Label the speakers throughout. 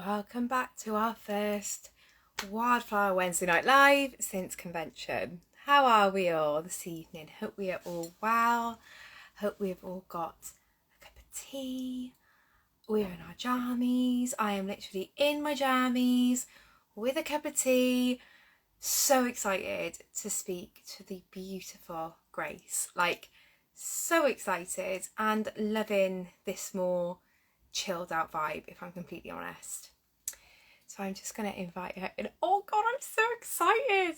Speaker 1: Welcome back to our first Wildflower Wednesday Night Live since convention. How are we all this evening? Hope we are all well. Hope we've all got a cup of tea. We're in our jammies. I am literally in my jammies with a cup of tea. So excited to speak to the beautiful Grace. So excited and loving this more chilled out vibe, if I'm completely honest. So I'm just going to invite her in. Oh God, I'm so excited.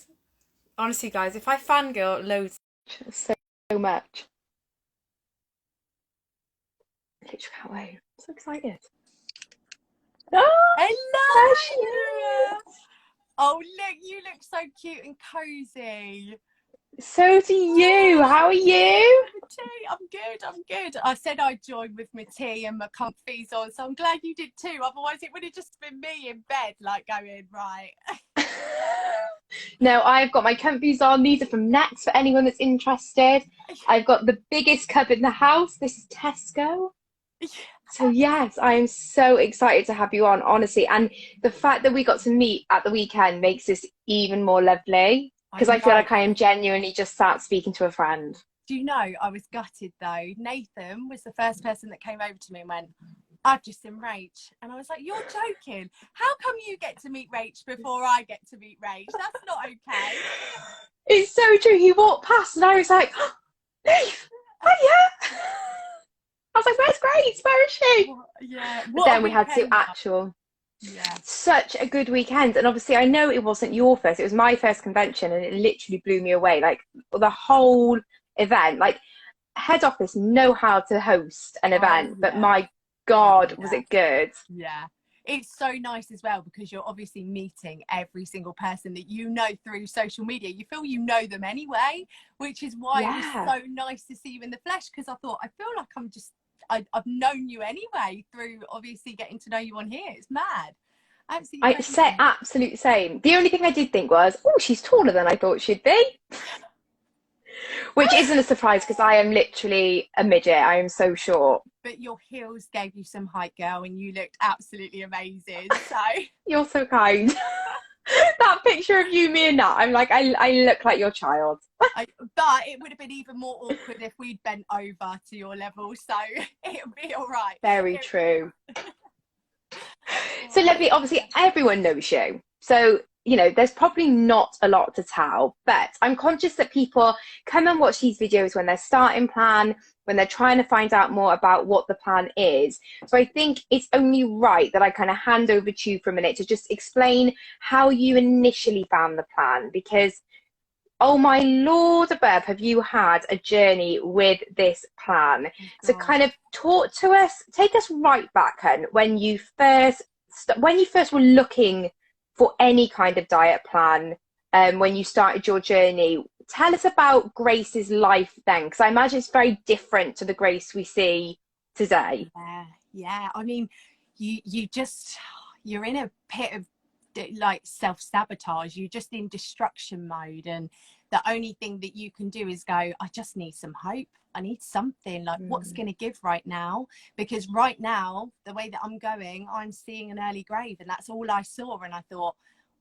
Speaker 1: Honestly, guys, if I fangirl loads so much. Literally can't wait. I'm so excited. Oh, there she
Speaker 2: Hello!
Speaker 1: is.
Speaker 2: Oh, look, you look so cute and cozy.
Speaker 1: So do you. How are you?
Speaker 2: Tea, I'm good. I said I'd join with my tea and my comfies on, so I'm glad you did too. Otherwise, it would have just been me in bed, like going, right.
Speaker 1: No, I've got my comfies on. These are from Next for anyone that's interested. I've got the biggest cupboard in the house. This is Tesco. So yes, I am so excited to have you on, honestly. And the fact that we got to meet at the weekend makes this even more lovely
Speaker 2: I
Speaker 1: because I feel
Speaker 2: know.
Speaker 1: like I am genuinely just sat speaking to a friend.
Speaker 2: Do you know, I was gutted though. Nathan was the first person that came over to me and went, I've just seen Rach. And I was like, you're joking. How come you get to meet Rach before I get to meet Rach? That's not okay.
Speaker 1: It's so true. He walked past and I was like, oh, Leif, oh yeah. I was like, where's Grace? Where is she?
Speaker 2: Yeah.
Speaker 1: But
Speaker 2: What a
Speaker 1: then we had to
Speaker 2: weekend. Yeah.
Speaker 1: such a good weekend. And obviously, I know it wasn't your first, it was my first convention, and it literally blew me away. Like the whole event, like head office know how to host an
Speaker 2: Oh,
Speaker 1: event, but
Speaker 2: yeah.
Speaker 1: my
Speaker 2: Oh,
Speaker 1: God, was
Speaker 2: yeah.
Speaker 1: it good?
Speaker 2: Yeah. It's so nice as well because you're obviously meeting every single person that you know through social media. You feel you know them anyway, which is why it was
Speaker 1: Yeah.
Speaker 2: so nice to see you in the flesh because I thought, I feel like I've known you anyway through obviously getting to know you on here. It's mad. Absolutely
Speaker 1: I said
Speaker 2: crazy.
Speaker 1: absolute same. The only thing I did think was, oh, she's taller than I thought she'd be, which isn't a surprise because I am literally a midget. I am so short.
Speaker 2: But your heels gave you some height, girl, and you looked absolutely amazing. So,
Speaker 1: You're so kind. That picture of you, me and Nat, I'm like, I look like your child.
Speaker 2: but it would have been even more awkward if we'd bent over to your level. So it'll be all right.
Speaker 1: Very true. So,
Speaker 2: Oh,
Speaker 1: Lovely, obviously, everyone knows you. So, there's probably not a lot to tell, but I'm conscious that people come and watch these videos when they're starting plan, when they're trying to find out more about what the plan is. So I think it's only right that I kind of hand over to you for a minute to just explain how you initially found the plan, because oh my Lord above, have you had a journey with this plan? So
Speaker 2: God.
Speaker 1: kind of talk to us, take us right back, hun, when you first were looking for any kind of diet plan, when you started your journey. Tell us about Grace's life then, because I imagine it's very different to the Grace we see today.
Speaker 2: Yeah. I mean, you're in a pit of like self-sabotage. You're just in destruction mode, and the only thing that you can do is go, I just need some hope. I need something, like what's going to give right now, because right now the way that I'm going, I'm seeing an early grave, and that's all I saw. And I thought,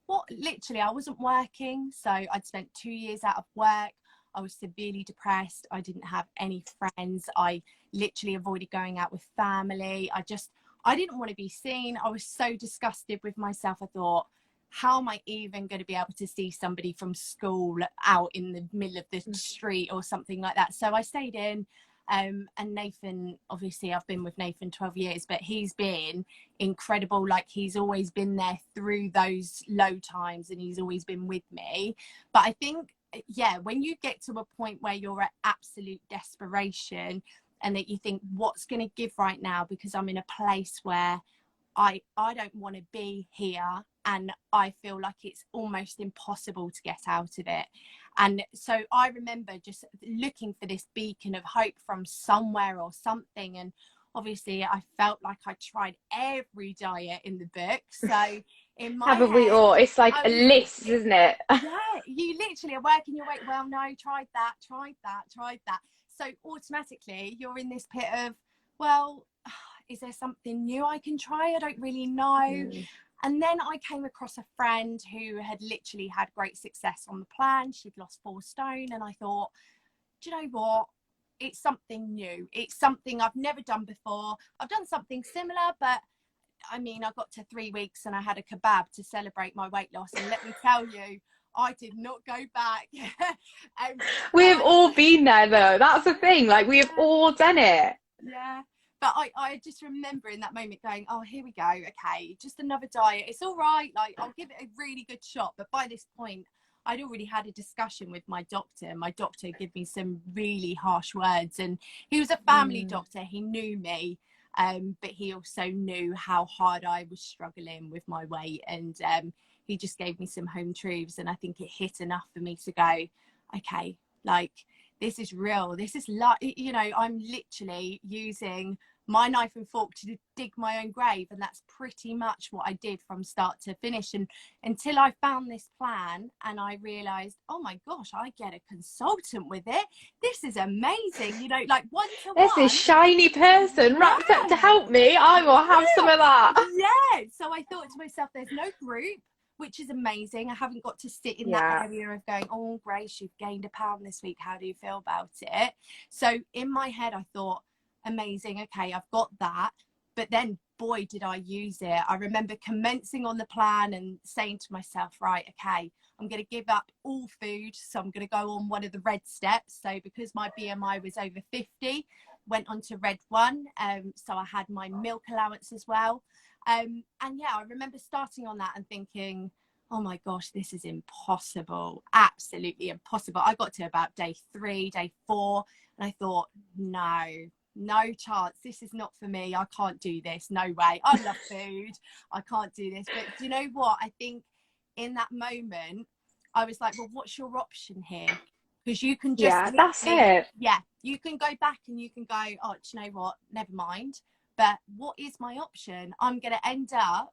Speaker 2: what? Literally, I wasn't working, so I'd spent 2 years out of work. I was severely depressed. I didn't have any friends. I literally avoided going out with family. I didn't want to be seen. I was so disgusted with myself. I thought, how am I even going to be able to see somebody from school out in the middle of the street or something like that? So I stayed in. And Nathan, obviously I've been with Nathan 12 years, but he's been incredible. Like, he's always been there through those low times, and he's always been with me. But I think, yeah, when you get to a point where you're at absolute desperation and that you think, what's going to give right now, because I'm in a place where I don't want to be here, and I feel like it's almost impossible to get out of it. And so I remember just looking for this beacon of hope from somewhere or something. And obviously I felt like I tried every diet in the book. So in my
Speaker 1: Haven't we
Speaker 2: head,
Speaker 1: all? It's like
Speaker 2: I
Speaker 1: a
Speaker 2: was,
Speaker 1: list, isn't it?
Speaker 2: yeah, you literally are working your way, well, no, tried that. So automatically you're in this pit of, well, is there something new I can try? I don't really know. And then I came across a friend who had literally had great success on the plan. She'd lost 4 stone. And I thought, do you know what? It's something new. It's something I've never done before. I've done something similar, but I mean, I got to 3 weeks and I had a kebab to celebrate my weight loss. And let me tell you, I did not go back.
Speaker 1: We've all been there though. That's the thing. Like, we have all done it.
Speaker 2: Yeah. But I just remember in that moment going, oh, here we go. Okay, just another diet. It's all right. Like, I'll give it a really good shot. But by this point, I'd already had a discussion with my doctor. My doctor gave me some really harsh words. And he was a family doctor. He knew me. But he also knew how hard I was struggling with my weight. And he just gave me some home truths. And I think it hit enough for me to go, okay, like, this is real. This is like, you know, I'm literally using my knife and fork to dig my own grave. And that's pretty much what I did from start to finish. And until I found this plan and I realized, oh my gosh, I get a consultant with it. This is amazing. You know, like one-to-one.
Speaker 1: There's this shiny person wrapped up to help me. I will have some of that.
Speaker 2: Yeah. So I thought to myself, there's no group, which is amazing. I haven't got to sit in that area of going, oh, Grace, you've gained a pound this week. How do you feel about it? So in my head, I thought, amazing. Okay, I've got that. But then, boy, did I use it. I remember commencing on the plan and saying to myself, right, okay, I'm going to give up all food. So I'm going to go on one of the red steps. So because my BMI was over 50, went on to red 1. So I had my milk allowance as well. And yeah, I remember starting on that and thinking, oh my gosh, this is impossible. Absolutely impossible. I got to about day 3, day 4, and I thought, no chance. This is not for me. I can't do this. No way. I love food. I can't do this. But do you know what? I think in that moment, I was like, well, what's your option here? Because you can just,
Speaker 1: that's it.
Speaker 2: Yeah, you can go back and you can go, oh, do you know what? Never mind. But what is my option? I'm going to end up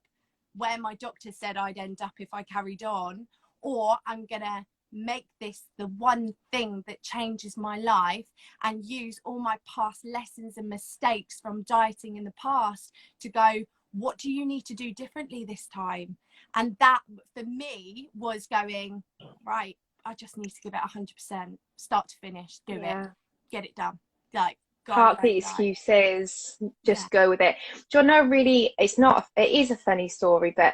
Speaker 2: where my doctor said I'd end up if I carried on, or I'm going to make this the one thing that changes my life and use all my past lessons and mistakes from dieting in the past to go, what do you need to do differently this time? And that for me was going, right, I just need to give it 100%, start to finish, do it, get it done. Like,
Speaker 1: Park the excuses, just go with it. Do you know, really, it is a funny story, but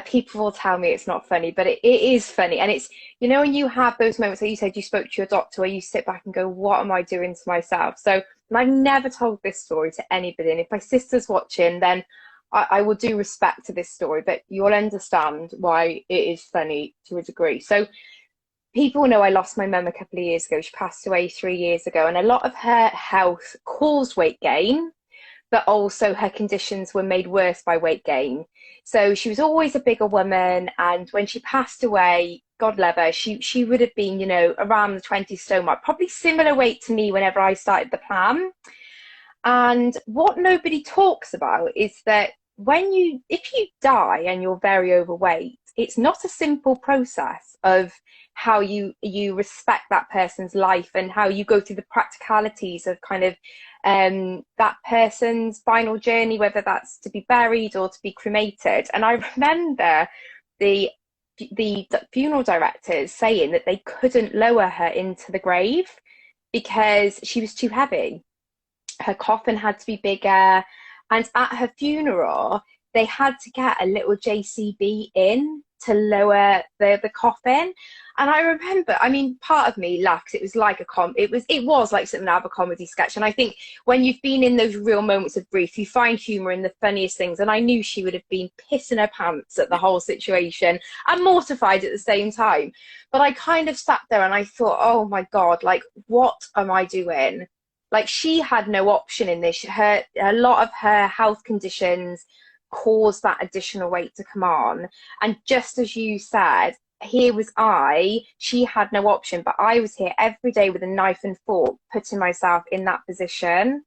Speaker 1: people will tell me it's not funny, but it is funny. And it's, you know, when you have those moments, like you said, you spoke to your doctor, where you sit back and go, what am I doing to myself? So, and I've never told this story to anybody, and if my sister's watching, then I will do respect to this story, but you'll understand why it is funny to a degree. So people know I lost my mum a couple of years ago. She passed away 3 years ago, and a lot of her health caused weight gain, but also her conditions were made worse by weight gain. So she was always a bigger woman, and when she passed away, God love her, she would have been, you know, around the 20 stone mark, probably similar weight to me whenever I started the plan. And what nobody talks about is that if you die and you're very overweight, it's not a simple process of how you respect that person's life and how you go through the practicalities of kind of that person's final journey, whether that's to be buried or to be cremated. And I remember the funeral directors saying that they couldn't lower her into the grave because she was too heavy. Her coffin had to be bigger, and at her funeral they had to get a little JCB in to lower the coffin. And I remember, I mean, part of me laughed. It was like it was like something out of a comedy sketch. And I think when you've been in those real moments of grief, you find humor in the funniest things. And I knew she would have been pissing her pants at the whole situation and mortified at the same time. But I kind of sat there and I thought, oh my God, like, what am I doing? Like, she had no option in this. A lot of her health conditions caused that additional weight to come on. And just as you said, here was she had no option, but I was here every day with a knife and fork, putting myself in that position.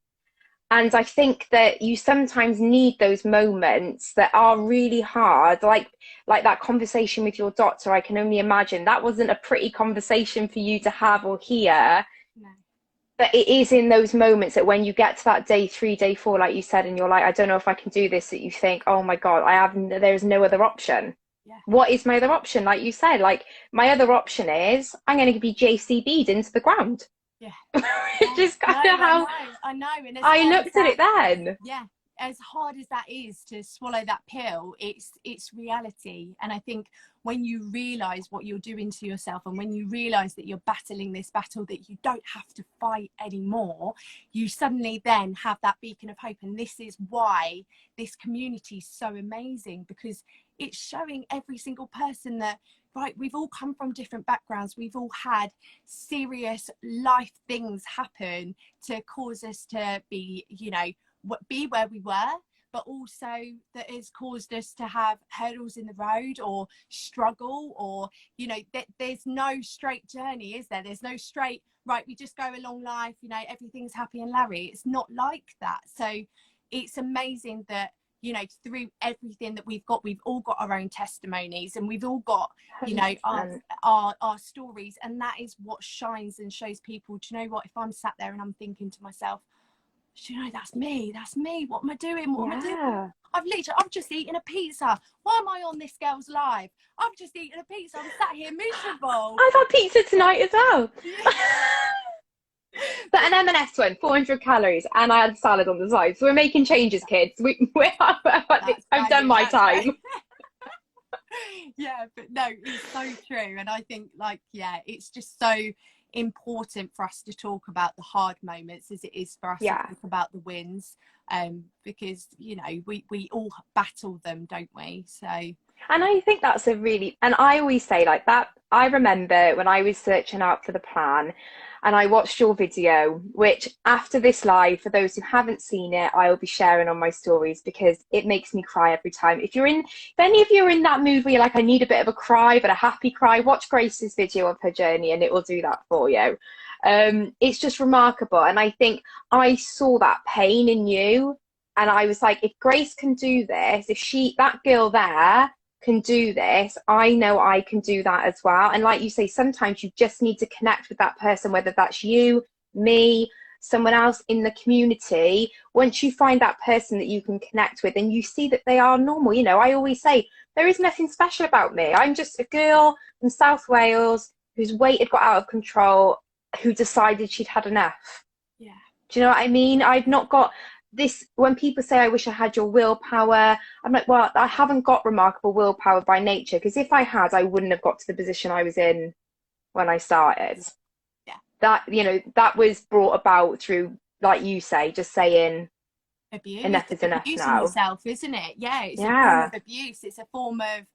Speaker 1: And I think that you sometimes need those moments that are really hard, like that conversation with your doctor. I can only imagine that wasn't a pretty conversation for you to have or hear.
Speaker 2: No.
Speaker 1: But it is in those moments that when you get to that day 3, day 4, like you said, and you're like, I don't know if I can do this, that you think, oh my God, there's no other option.
Speaker 2: Yeah.
Speaker 1: What is my other option? Like you said, like my other option is I'm going to be JCB'd into the ground.
Speaker 2: Yeah.
Speaker 1: Which is kind of how
Speaker 2: I know. And as
Speaker 1: I
Speaker 2: hard as
Speaker 1: looked at
Speaker 2: that,
Speaker 1: it then.
Speaker 2: yeah, as hard as that is to swallow that pill, it's reality. And I think when you realize what you're doing to yourself, and when you realize that you're battling this battle that you don't have to fight anymore, you suddenly then have that beacon of hope. And this is why this community is so amazing, because it's showing every single person that, right, we've all come from different backgrounds, we've all had serious life things happen to cause us to be, you know, be where we were, but also that has caused us to have hurdles in the road or struggle, or, you know, there's no straight journey, is there? There's no straight, right, we just go along life, you know, everything's happy and Larry. It's not like that. So it's amazing that, you know, through everything that we've all got our own testimonies, and we've all got, you know,
Speaker 1: 100%.
Speaker 2: our stories, and that is what shines and shows people. Do you know what, if I'm sat there and I'm thinking to myself, do you know, that's me, what am I doing, what am I doing? I've just eaten a pizza. Why am I on this girl's live? I've just eaten a pizza, I'm sat here miserable.
Speaker 1: I've had pizza tonight as well.
Speaker 2: Yeah.
Speaker 1: But an M&S one, 400 calories, and I had salad on the side. So we're making changes, kids. I've done my time.
Speaker 2: Yeah, but no, it's so true. And I think, like, yeah, it's just so important for us to talk about the hard moments as it is for us to talk about the wins, because, you know, we all battle them, don't we? So,
Speaker 1: and I think that's and I always say like that. I remember when I was searching out for the plan and I watched your video, which after this live, for those who haven't seen it, I will be sharing on my stories because it makes me cry every time. If any of you are in that mood where you're like, I need a bit of a cry, but a happy cry, watch Grace's video of her journey and it will do that for you. It's just remarkable. And I think I saw that pain in you. And I was like, if Grace can do this, that girl there can do this, I know I can do that as well. And like you say, sometimes you just need to connect with that person, whether that's you, me, someone else in the community. Once you find that person that you can connect with and you see that they are normal, you know, I always say there is nothing special about me. I'm just a girl from South Wales whose weight had got out of control, who decided she'd had enough.
Speaker 2: Yeah.
Speaker 1: Do you know what I mean? I've not got this. When people say I wish I had your willpower, I'm like, well, I haven't got remarkable willpower by nature, because if I had, I wouldn't have got to the position I was in when I started.
Speaker 2: Yeah.
Speaker 1: That, you know, that was brought about through, like you say, just saying enough is enough now.
Speaker 2: Yourself, isn't it? Yeah, it's a form of abuse. It's a form of,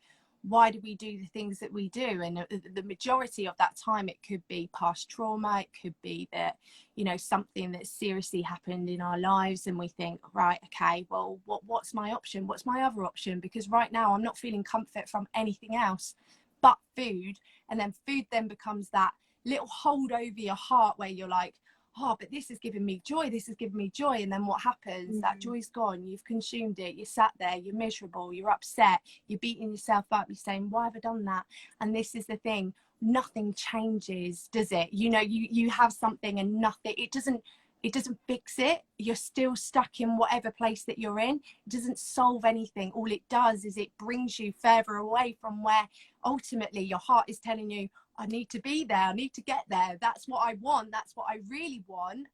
Speaker 2: why do we do the things that we do? And the majority of that time, it could be past trauma, it could be that, you know, something that seriously happened in our lives, and we think, right, okay, well, what's my option? What's my other option? Because right now I'm not feeling comfort from anything else but food. And then food then becomes that little hold over your heart where you're like, oh, but this is giving me joy, this is giving me joy. And then what happens? That joy's gone, you've consumed it, you're sat there, you're miserable, you're upset, you're beating yourself up, you're saying, why have I done that? And this is the thing, nothing changes, does it? You know, you have something and nothing, it doesn't fix it. You're still stuck in whatever place that you're in. It doesn't solve anything. All it does is it brings you further away from where ultimately your heart is telling you, I need to be there, I need to get there, that's what I want, that's what I really want.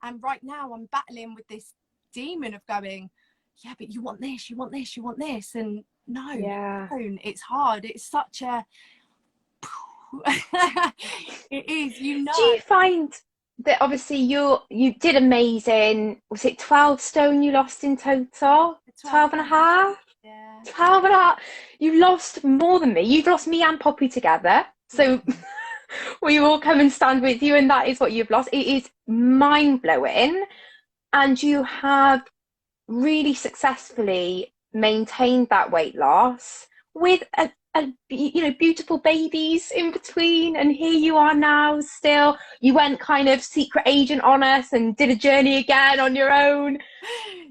Speaker 2: And right now I'm battling with this demon of going, yeah, but you want this, you want this, you want this. And no, it's hard. It's such a it is, you know.
Speaker 1: Do you find that obviously you did amazing? Was it 12 stone you lost in total? 12 and a half?
Speaker 2: Yeah.
Speaker 1: 12 and a half. You lost more than me. You've lost me and Poppy together. So we all come and stand with you, and that is what you've lost. It is mind-blowing. And you have really successfully maintained that weight loss with a you know, beautiful babies in between, and here you are now still. You went kind of secret agent on us and did a journey again on your own.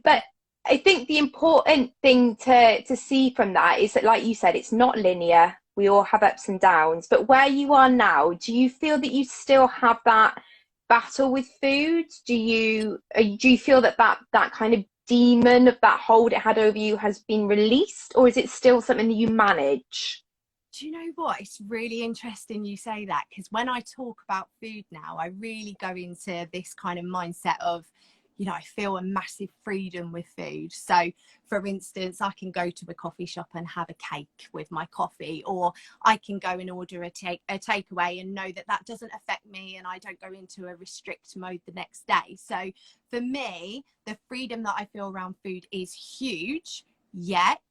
Speaker 1: But I think the important thing to see from that is that, like you said, it's not linear. We all have ups and downs. But where you are now, do you feel that you still have that
Speaker 3: battle with food? Do you feel that that kind of demon of that hold it had over you has been released, or is it still something that you manage?
Speaker 2: Do you know what? It's really interesting you say that, because when I talk about food now, I really go into this kind of mindset of, you know, I feel a massive freedom with food. So, for instance, I can go to a coffee shop and have a cake with my coffee, or I can go and order a takeaway and know that that doesn't affect me and I don't go into a restrict mode the next day. So, for me, the freedom that I feel around food is huge, yet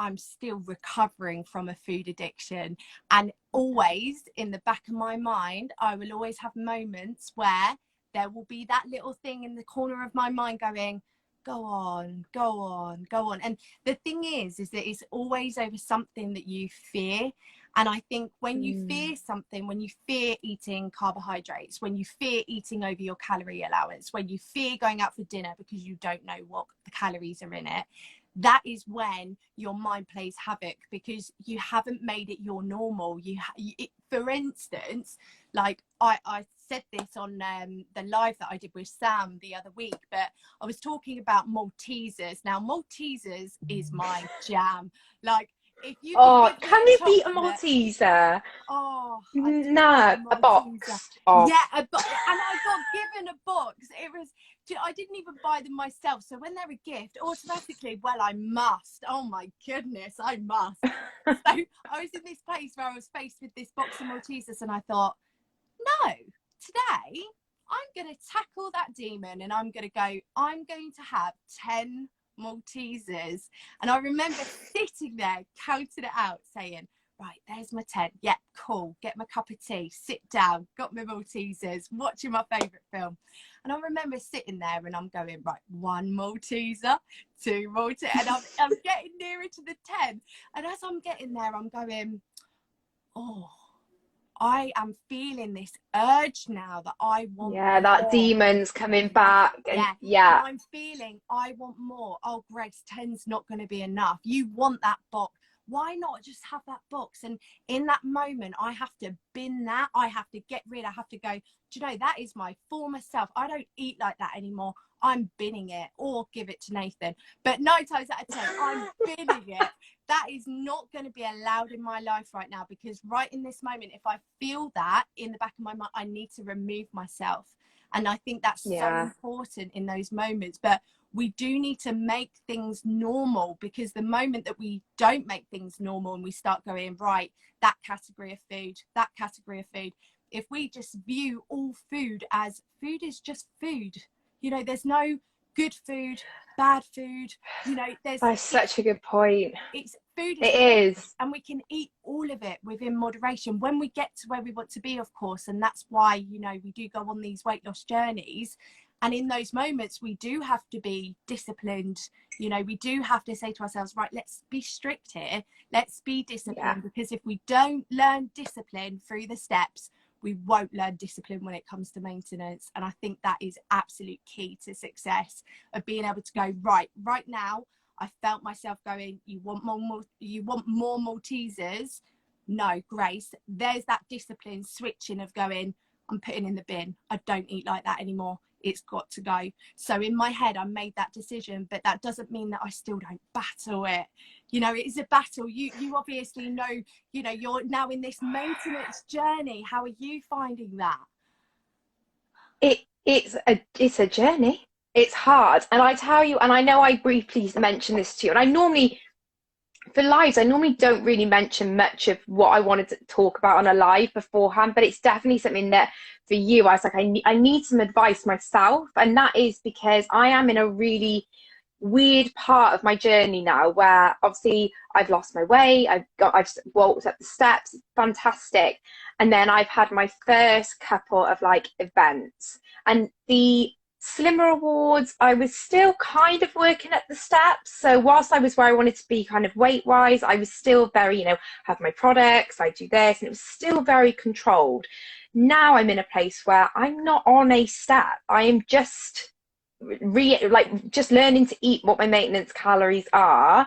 Speaker 2: I'm still recovering from a food addiction. And always in the back of my mind, I will always have moments where there will be that little thing in the corner of my mind going, go on, go on, go on. And the thing is that it's always over something that you fear. And I think when you fear something, when you fear eating carbohydrates, when you fear eating over your calorie allowance, when you fear going out for dinner because you don't know what the calories are in it, that is when your mind plays havoc, because you haven't made it your normal. For instance, like I said this on the live that I did with Sam the other week, but I was talking about Maltesers. Now, Maltesers is my jam. Like, if you could
Speaker 3: Oh,
Speaker 2: give me
Speaker 3: can
Speaker 2: a
Speaker 3: you beat a
Speaker 2: chocolate,
Speaker 3: Malteser?
Speaker 2: oh, I do love
Speaker 3: No,
Speaker 2: a
Speaker 3: a
Speaker 2: Malteser.
Speaker 3: box of.
Speaker 2: Yeah, and I got given a box. It was, I didn't even buy them myself. So when they're a gift, automatically, well, I must. Oh my goodness, I must. So I was in this place where I was faced with this box of Maltesers, and I thought, no, today I'm going to tackle that demon, and I'm going to have 10 Maltesers. And I remember sitting there, counting it out, saying, right, there's my 10. Yep, cool. Get my cup of tea, sit down, got my Maltesers, watching my favourite film. And I remember sitting there and I'm going, right, 1 Malteser, 2 Maltesers, and I'm getting nearer to the 10. And as I'm getting there, I'm going, oh, I am feeling this urge now that I want
Speaker 3: Yeah, that
Speaker 2: more.
Speaker 3: demon's coming
Speaker 2: Yeah,
Speaker 3: back. And
Speaker 2: yeah.
Speaker 3: yeah,
Speaker 2: And I'm feeling I want more. Oh, Grace, 10's not going to be enough. You want that box. Why not just have that box? And in that moment, I have to bin that. I have to get rid. I have to go, do you know, that is my former self. I don't eat like that anymore. I'm binning it, or give it to Nathan. But 9 times out of 10, I'm binning it. That is not going to be allowed in my life right now, because right in this moment, if I feel that in the back of my mind, I need to remove myself. And I think that's so
Speaker 3: yeah,
Speaker 2: important in those moments. But we do need to make things normal, because the moment that we don't make things normal and we start going, right, that category of food, that category of food, if we just view all food as food is just food, you know, there's no good food, bad food, you know,
Speaker 3: that's such a good point.
Speaker 2: it's food is
Speaker 3: It
Speaker 2: food,
Speaker 3: is.
Speaker 2: and we can eat all of it within moderation when we get to where we want to be, of course. And that's why, you know, we do go on these weight loss journeys, and in those moments we do have to be disciplined. You know, we do have to say to ourselves, right, let's be strict here, let's be
Speaker 3: Yeah.
Speaker 2: disciplined, because if we don't learn discipline through the steps, we won't learn discipline when it comes to maintenance. And I think that is absolute key to success, of being able to go, right now I felt myself going, you want more Maltesers? No, Grace, there's that discipline switching of going, I'm putting in the bin. I don't eat like that anymore. It's got to go. So in my head, I made that decision, but that doesn't mean that I still don't battle it. You know, it is a battle. You obviously know, you know, you're now in this maintenance journey. How are you finding that?
Speaker 3: It's a journey. It's hard. And I tell you, and I know I briefly mentioned this to you, and I normally for lives, I normally don't really mention much of what I wanted to talk about on a live beforehand, but it's definitely something that for you, I was like, I need some advice myself. And that is because I am in a really weird part of my journey now where obviously I've lost my way. I've walked up the steps, fantastic. And then I've had my first couple of like events, and the Slimmer Awards, I was still kind of working at the steps. So whilst I was where I wanted to be kind of weight wise, I was still very, you know, have my products, I do this, and it was still very controlled. Now I'm in a place where I'm not on a step. I am just just learning to eat what my maintenance calories are.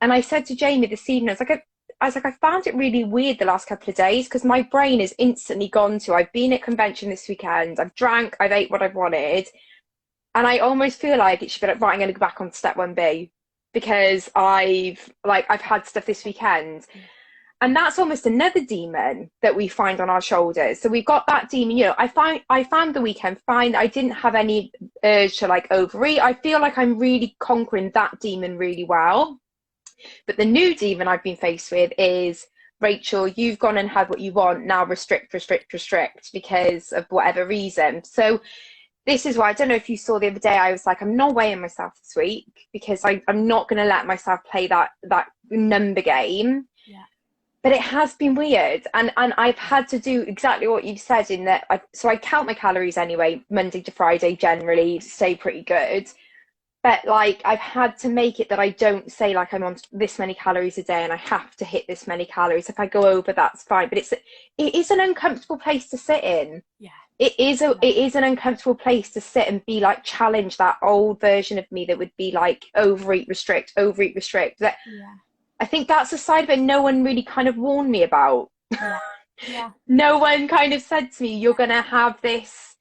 Speaker 3: And I said to Jamie this evening, I was like, was like, I found it really weird the last couple of days because my brain is instantly gone to, I've been at convention this weekend, I've drank, I've ate what I've wanted, and I almost feel like it should be like, right, I'm going to go back on step 1B because I've had stuff this weekend. And that's almost another demon that we find on our shoulders. So we've got that demon, you know, I found the weekend fine. I didn't have any urge to like overeat. I feel like I'm really conquering that demon really well. But the new demon I've been faced with is, Rachel, you've gone and had what you want. Now restrict because of whatever reason. So this is why, I don't know if you saw the other day, I was like, I'm not weighing myself this week because I'm not going to let myself play that number game.
Speaker 2: Yeah.
Speaker 3: But it has been weird, and I've had to do exactly what you've said in that. I count my calories anyway, Monday to Friday generally, stay pretty good. But like I've had to make it that I don't say like I'm on this many calories a day and I have to hit this many calories. If I go over, that's fine. But it is an uncomfortable place to sit in.
Speaker 2: Yeah.
Speaker 3: It is an uncomfortable place to sit and be like, challenge that old version of me that would be like overeat, restrict. That,
Speaker 2: Yeah.
Speaker 3: I think that's a side of it no one really kind of warned me about.
Speaker 2: Yeah. Yeah.
Speaker 3: No one kind of said to me, you're going to have this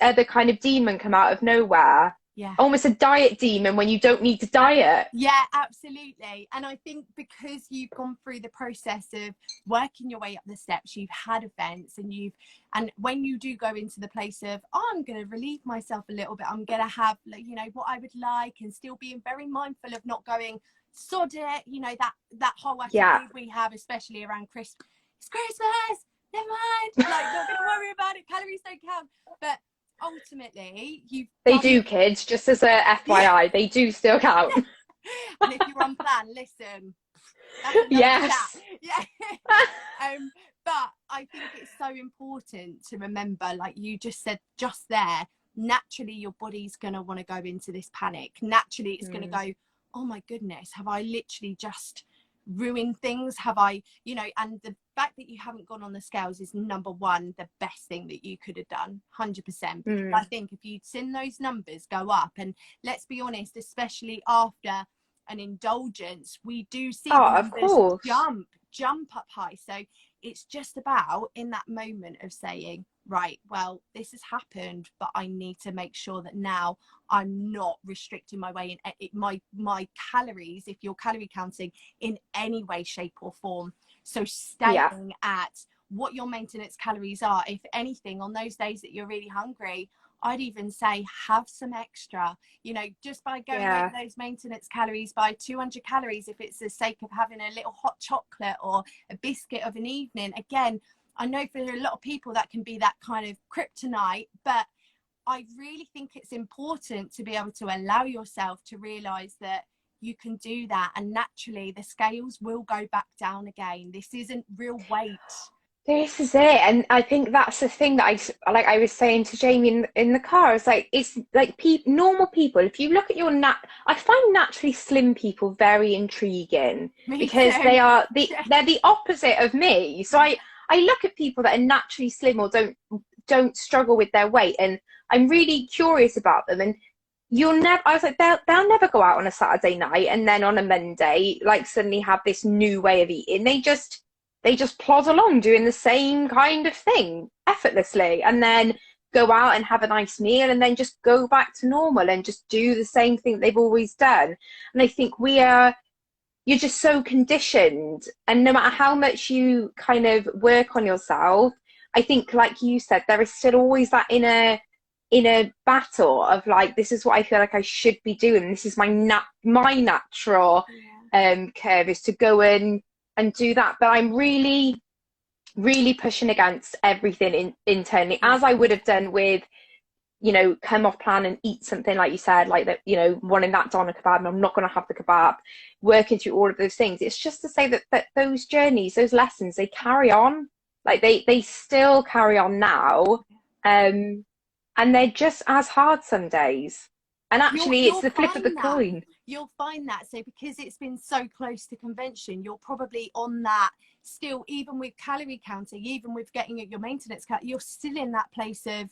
Speaker 3: other kind of demon come out of nowhere.
Speaker 2: Yeah.
Speaker 3: Almost a diet demon when you don't need to diet.
Speaker 2: Yeah, absolutely. And I think because you've gone through the process of working your way up the steps, you've had events, and when you do go into the place of, oh, I'm going to relieve myself a little bit, I'm going to have, you know, what I would like, and still being very mindful of not going, sod it, you know, that whole attitude we have, especially around Christmas. It's Christmas, never mind, like, not going to worry about it, calories don't count. But ultimately
Speaker 3: they do, kids, just as a FYI, they do still count.
Speaker 2: And if you're on plan, listen,
Speaker 3: yes.
Speaker 2: Yeah. But I think it's so important to remember, like you just said just there, naturally your body's going to want to go into this panic. Naturally it's going to go, oh my goodness, have I literally just ruined things? Have I, you know, and the fact that you haven't gone on the scales is number one, the best thing that you could have done, 100%. Because I think if you'd seen those numbers go up, and let's be honest, especially after an indulgence, we do see the numbers jump up high. So it's just about in that moment of saying, right, well, this has happened, but I need to make sure that now I'm not restricting my way in my calories, if you're calorie counting, in any way, shape or form. So staying at what your maintenance calories are. If anything, on those days that you're really hungry, I'd even say have some extra, you know, just by going over those maintenance calories by 200 calories, if it's the sake of having a little hot chocolate or a biscuit of an evening. Again, I know for a lot of people that can be that kind of kryptonite, but I really think it's important to be able to allow yourself to realise that you can do that, and naturally the scales will go back down again. This isn't real weight.
Speaker 3: This is it. And I think that's the thing that I was saying to Jamie in the car. It's like, normal people, if you look at I find naturally slim people very intriguing.
Speaker 2: Me
Speaker 3: because
Speaker 2: too.
Speaker 3: they're the opposite of me. So I look at people that are naturally slim or don't struggle with their weight, and I'm really curious about them. And I was like, they'll never go out on a Saturday night and then on a Monday like suddenly have this new way of eating. They just plod along doing the same kind of thing effortlessly, and then go out and have a nice meal and then just go back to normal and just do the same thing they've always done. And I think you're just so conditioned, and no matter how much you kind of work on yourself, I think, like you said, there is still always that inner battle of like, this is what I feel like I should be doing. This is my natural curve, is to go and do that. But I'm really, really pushing against everything internally, as I would have done with, you know, come off plan and eat something like you said, like that, you know, wanting that doner kebab and I'm not going to have the kebab, working through all of those things. It's just to say that those journeys, those lessons, they carry on. Like they still carry on now. And they're just as hard some days. And actually it's the flip of the coin.
Speaker 2: You'll find that. So because it's been so close to convention, you're probably on that still, even with calorie counting, even with getting at your maintenance, you're still in that place of,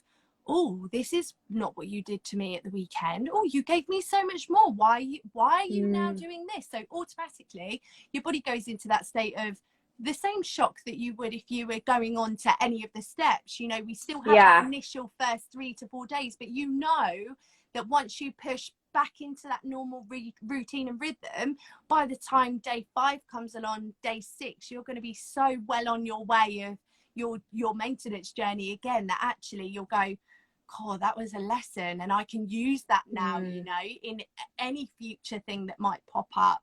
Speaker 2: oh, this is not what you did to me at the weekend. Oh, you gave me so much more. Why are you now doing this? So automatically your body goes into that state of the same shock that you would if you were going on to any of the steps. You know, we still have that initial first 3 to 4 days, but you know that once you push back into that normal routine and rhythm, by the time day 5 comes along, day 6, you're going to be so well on your way of your maintenance journey again, that actually you'll go, oh, that was a lesson, and I can use that now, you know, in any future thing that might pop up.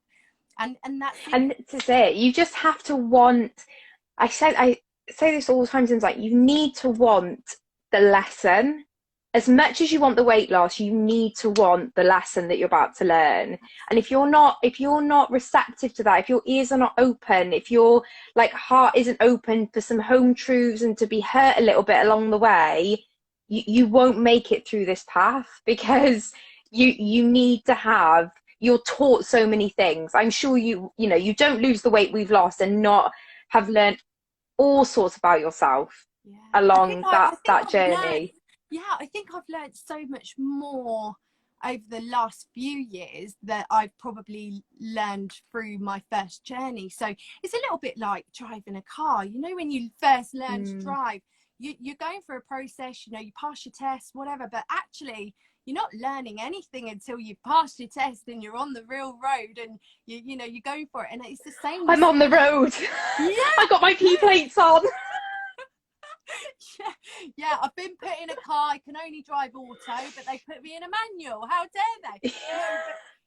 Speaker 2: And that's it.
Speaker 3: And this is it. You just have to want, I say this all the time, it's like, you need to want the lesson. As much as you want the weight loss, you need to want the lesson that you're about to learn. And if you're not receptive to that, if your ears are not open, if your like heart isn't open for some home truths and to be hurt a little bit along the way, you won't make it through this path, because you need to have, you're taught so many things. I'm sure you know, you don't lose the weight we've lost and not have learned all sorts about yourself along that journey.
Speaker 2: I think I've learned so much more over the last few years that I've probably learned through my first journey. So it's a little bit like driving a car. You know, when you first learn to drive, you're going through a process, you know, you pass your test, whatever, but actually you're not learning anything until you've passed your test and you're on the real road, and you know, you're going for it. And it's the same.
Speaker 3: I'm on the road. I got my P plates on.
Speaker 2: Yeah, I've been put in a car. I can only drive auto, but they put me in a manual. How dare they?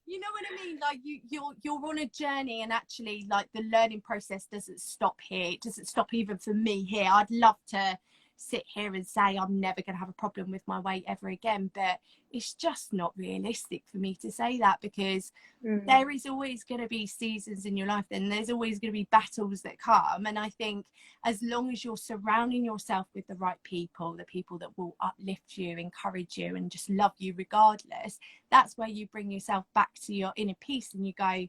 Speaker 2: You know what I mean? Like you're on a journey, and actually, like, the learning process doesn't stop here. It doesn't stop even for me here. I'd love to sit here and say I'm never going to have a problem with my weight ever again, but it's just not realistic for me to say that, because there is always going to be seasons in your life, and there's always going to be battles that come. And I think as long as you're surrounding yourself with the right people, the people that will uplift you, encourage you, and just love you regardless, that's where you bring yourself back to your inner peace, and you go,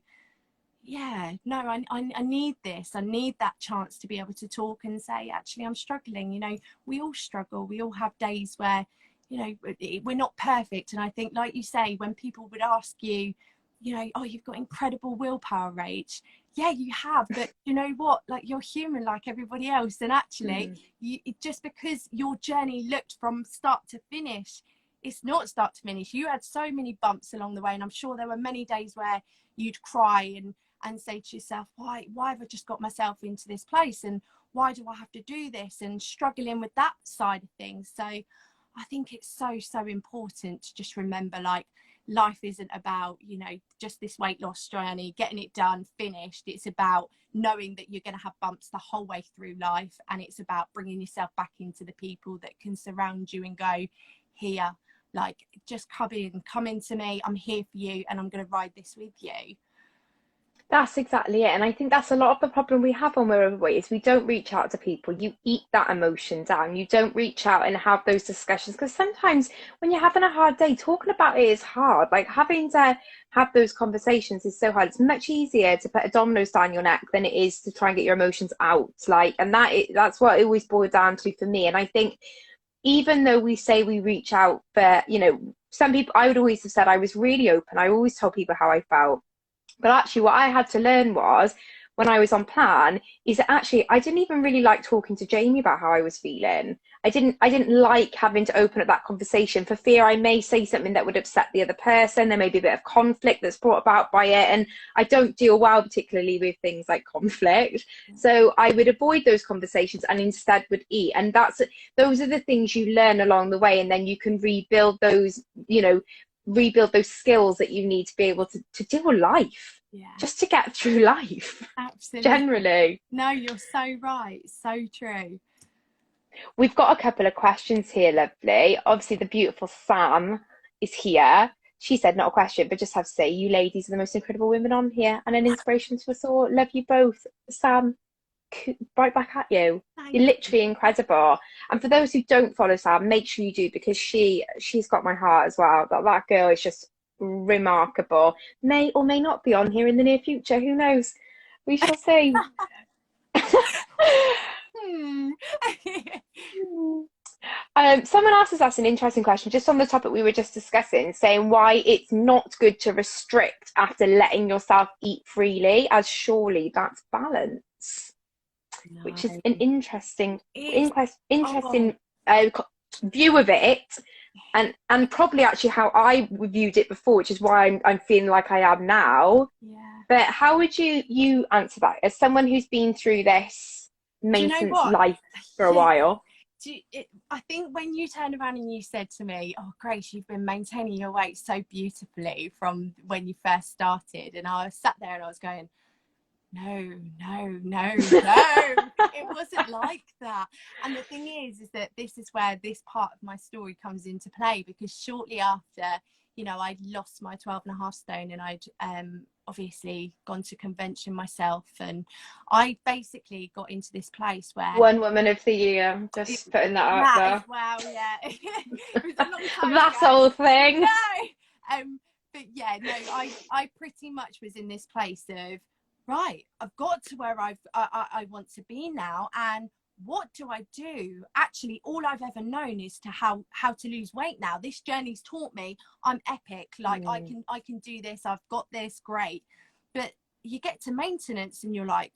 Speaker 2: yeah, no, I need this. I need that chance to be able to talk and say, actually, I'm struggling. You know, we all struggle. We all have days where, you know, we're not perfect. And I think, like you say, when people would ask you, you know, oh, you've got incredible willpower, Rach. Yeah, you have. But you know what? Like, you're human like everybody else. And actually, just because your journey looked from start to finish, it's not start to finish. You had so many bumps along the way. And I'm sure there were many days where you'd cry and say to yourself, why have I just got myself into this place, and why do I have to do this, and struggling with that side of things. So I think it's so important to just remember, like, life isn't about, you know, just this weight loss journey, getting it done, finished. It's about knowing that you're going to have bumps the whole way through life, and it's about bringing yourself back into the people that can surround you and go, here, like, just come into me, I'm here for you, and I'm going to ride this with you.
Speaker 3: That's exactly it. And I think that's a lot of the problem we have when we're overweight, is we don't reach out to people. You eat that emotion down. You don't reach out and have those discussions, because sometimes when you're having a hard day, talking about it is hard. Like, having to have those conversations is so hard. It's much easier to put a dominoes down your neck than it is to try and get your emotions out. Like, and that's what it always boiled down to for me. And I think even though we say we reach out for, you know, some people, I would always have said I was really open. I always told people how I felt. But actually what I had to learn was, when I was on plan, is that actually I didn't even really like talking to Jamie about how I was feeling. I didn't like having to open up that conversation, for fear I may say something that would upset the other person. There may be a bit of conflict that's brought about by it, and I don't deal well particularly with things like conflict. So I would avoid those conversations and instead would eat. And those are the things you learn along the way, and then you can rebuild those, you know, rebuild those skills that you need to be able to deal with life, just to get through life.
Speaker 2: Absolutely.
Speaker 3: Generally.
Speaker 2: No, you're so right. So true.
Speaker 3: We've got a couple of questions here, lovely. Obviously, the beautiful Sam is here. She said, not a question, but just have to say, you ladies are the most incredible women on here, and an inspiration to us all. Love you both. Sam, right back at you. You're literally incredible. And for those who don't follow Sam, make sure you do, because she's got my heart as well. That girl is just remarkable. May or may not be on here in the near future. Who knows? We shall see. Someone else has asked an interesting question, just on the topic we were just discussing, saying why it's not good to restrict after letting yourself eat freely, as surely that's balance, which is
Speaker 2: No.
Speaker 3: an interesting,
Speaker 2: It's oh
Speaker 3: interesting view of it, and probably actually how I viewed it before, which is why I'm feeling like I am now.
Speaker 2: yeah.
Speaker 3: But how would you answer that as someone who's been through this
Speaker 2: Do you know
Speaker 3: maintenance
Speaker 2: what?
Speaker 3: life for a while?
Speaker 2: I think when you turned around and you said to me, "Oh, Grace, you've been maintaining your weight so beautifully from when you first started," and I was sat there and I was going, no, no, no, no, it wasn't like that. And the thing is that this is where this part of my story comes into play, because shortly after, you know, I'd lost my 12.5 stone, and I'd obviously gone to convention myself, and I basically got into this place where
Speaker 3: One Woman of the Year, just putting that out
Speaker 2: that as
Speaker 3: there.
Speaker 2: well, yeah. It was a long time
Speaker 3: That
Speaker 2: ago.
Speaker 3: whole thing.
Speaker 2: No, but yeah, no, I pretty much was in this place of, right, I've got to where I want to be now, and what do I do? Actually, all I've ever known is to how to lose weight. Now this journey's taught me I'm epic, like I can do this, I've got this, great. But you get to maintenance and you're like,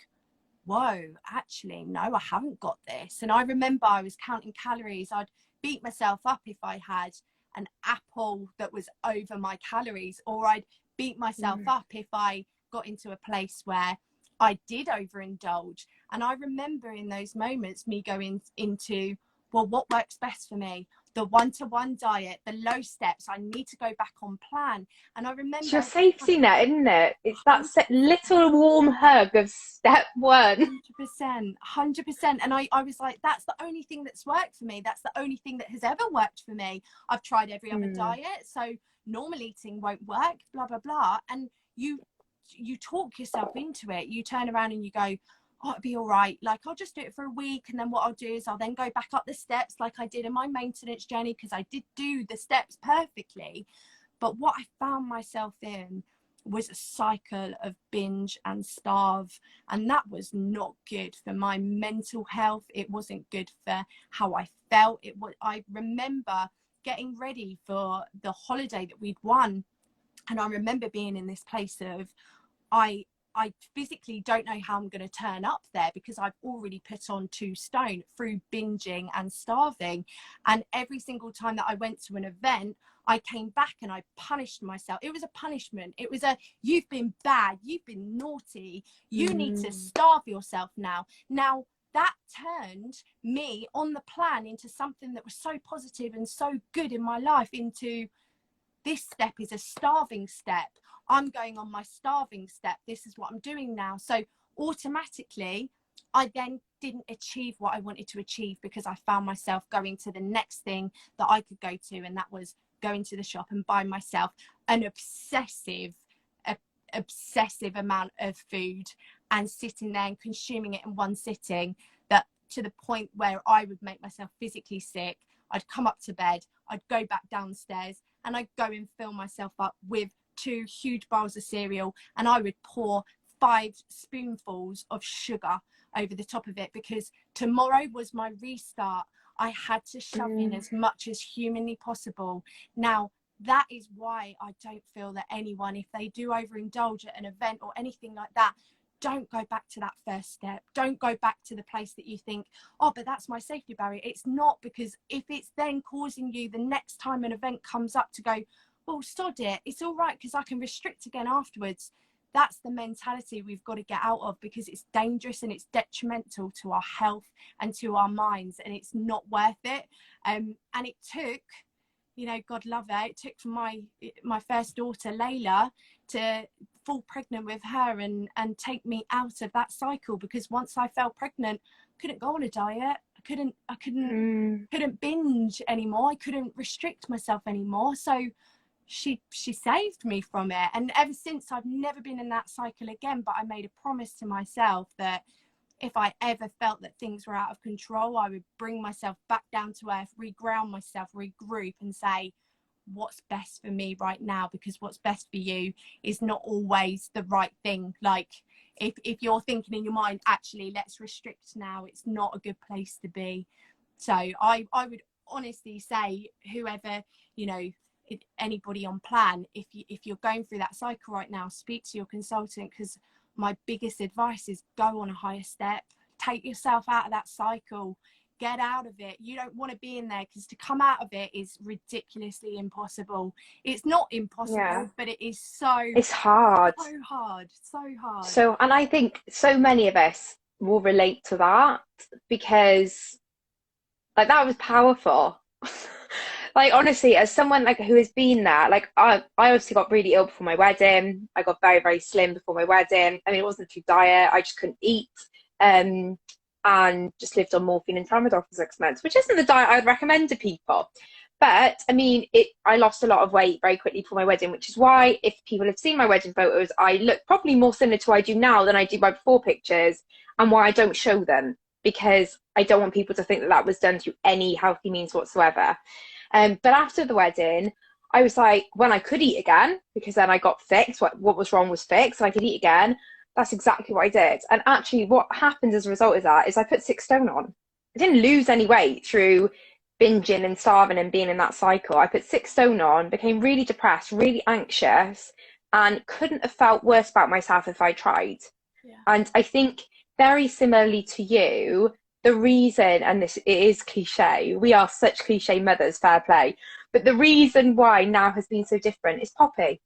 Speaker 2: whoa, actually no, I haven't got this. And I remember I was counting calories. I'd beat myself up if I had an apple that was over my calories, or I'd beat myself up if I got into a place where I did overindulge. And I remember in those moments me going into, well, what works best for me? The one-to-one diet, the low steps. I need to go back on plan. And I remember
Speaker 3: It's your safety net, isn't it? It's that little warm hug of step one.
Speaker 2: 100%. And I was like, that's the only thing that's worked for me. That's the only thing that has ever worked for me. I've tried every other diet, so normal eating won't work, blah, blah, blah. And you talk yourself into it. You turn around and you go, oh, it'll be all right. Like, I'll just do it for a week. And then what I'll do is I'll then go back up the steps like I did in my maintenance journey, because I did do the steps perfectly. But what I found myself in was a cycle of binge and starve, and that was not good for my mental health. It wasn't good for how I felt. I remember getting ready for the holiday that we'd won, and I remember being in this place of, I physically don't know how I'm going to turn up there, because I've already put on 2 stone through binging and starving. And every single time that I went to an event, I came back and I punished myself. It was a punishment. It was a, you've been bad, you've been naughty, you need to starve yourself now. Now, that turned me on the plan into something that was so positive and so good in my life, into this step is a starving step. I'm going on my starving step. This is what I'm doing now. So automatically, I then didn't achieve what I wanted to achieve, because I found myself going to the next thing that I could go to, and that was going to the shop and buy myself an obsessive amount of food, and sitting there and consuming it in one sitting, that to the point where I would make myself physically sick. I'd come up to bed, I'd go back downstairs, and I'd go and fill myself up with 2 huge bowls of cereal, and I would pour 5 spoonfuls of sugar over the top of it, because tomorrow was my restart. I had to shove in as much as humanly possible. Now, that is why I don't feel that anyone, if they do overindulge at an event or anything like that, don't go back to that first step. Don't go back to the place that you think, oh, but that's my safety barrier. It's not, because if it's then causing you the next time an event comes up to go, well, sod it, it's all right because I can restrict again afterwards. That's the mentality we've got to get out of, because it's dangerous and it's detrimental to our health and to our minds, and it's not worth it. And it took, you know, God love her, it took for my first daughter, Layla, to fall pregnant with her and take me out of that cycle, because once I fell pregnant, I couldn't go on a diet. I couldn't binge anymore. I couldn't restrict myself anymore. So she saved me from it, and ever since I've never been in that cycle again. But I made a promise to myself that if I ever felt that things were out of control, I would bring myself back down to earth, reground myself, regroup, and say, what's best for me right now? Because what's best for you is not always the right thing. Like, if you're thinking in your mind, actually, let's restrict now, it's not a good place to be. So I would honestly say, whoever, you know, anybody on plan, if you're going through that cycle right now, speak to your consultant, because my biggest advice is go on a higher step, take yourself out of that cycle, get out of it. You don't want to be in there, because to come out of it is ridiculously impossible. It's not impossible, but it is
Speaker 3: it's hard.
Speaker 2: So hard.
Speaker 3: And I think so many of us will relate to that, because like that was powerful. Like honestly, as someone like who has been there, like I obviously got really ill before my wedding. I got very, very slim before my wedding. I mean, it wasn't through diet. I just couldn't eat, and just lived on morphine and tramadol for 6 months, which isn't the diet I'd recommend to people. But I mean, I lost a lot of weight very quickly before my wedding, which is why if people have seen my wedding photos, I look probably more similar to what I do now than I do my before pictures, and why I don't show them, because I don't want people to think that that was done through any healthy means whatsoever. But after the wedding, I was like, when I could eat again, because then I got fixed, what was wrong was fixed, and I could eat again. That's exactly what I did. And actually what happened as a result of that is I put 6 stone on. I didn't lose any weight through binging and starving and being in that cycle. I put 6 stone on, became really depressed, really anxious, and couldn't have felt worse about myself if I tried.
Speaker 2: Yeah.
Speaker 3: And I think very similarly to you, the reason, and this, it is cliche, we are such cliche mothers, fair play, but the reason why now has been so different is Poppy,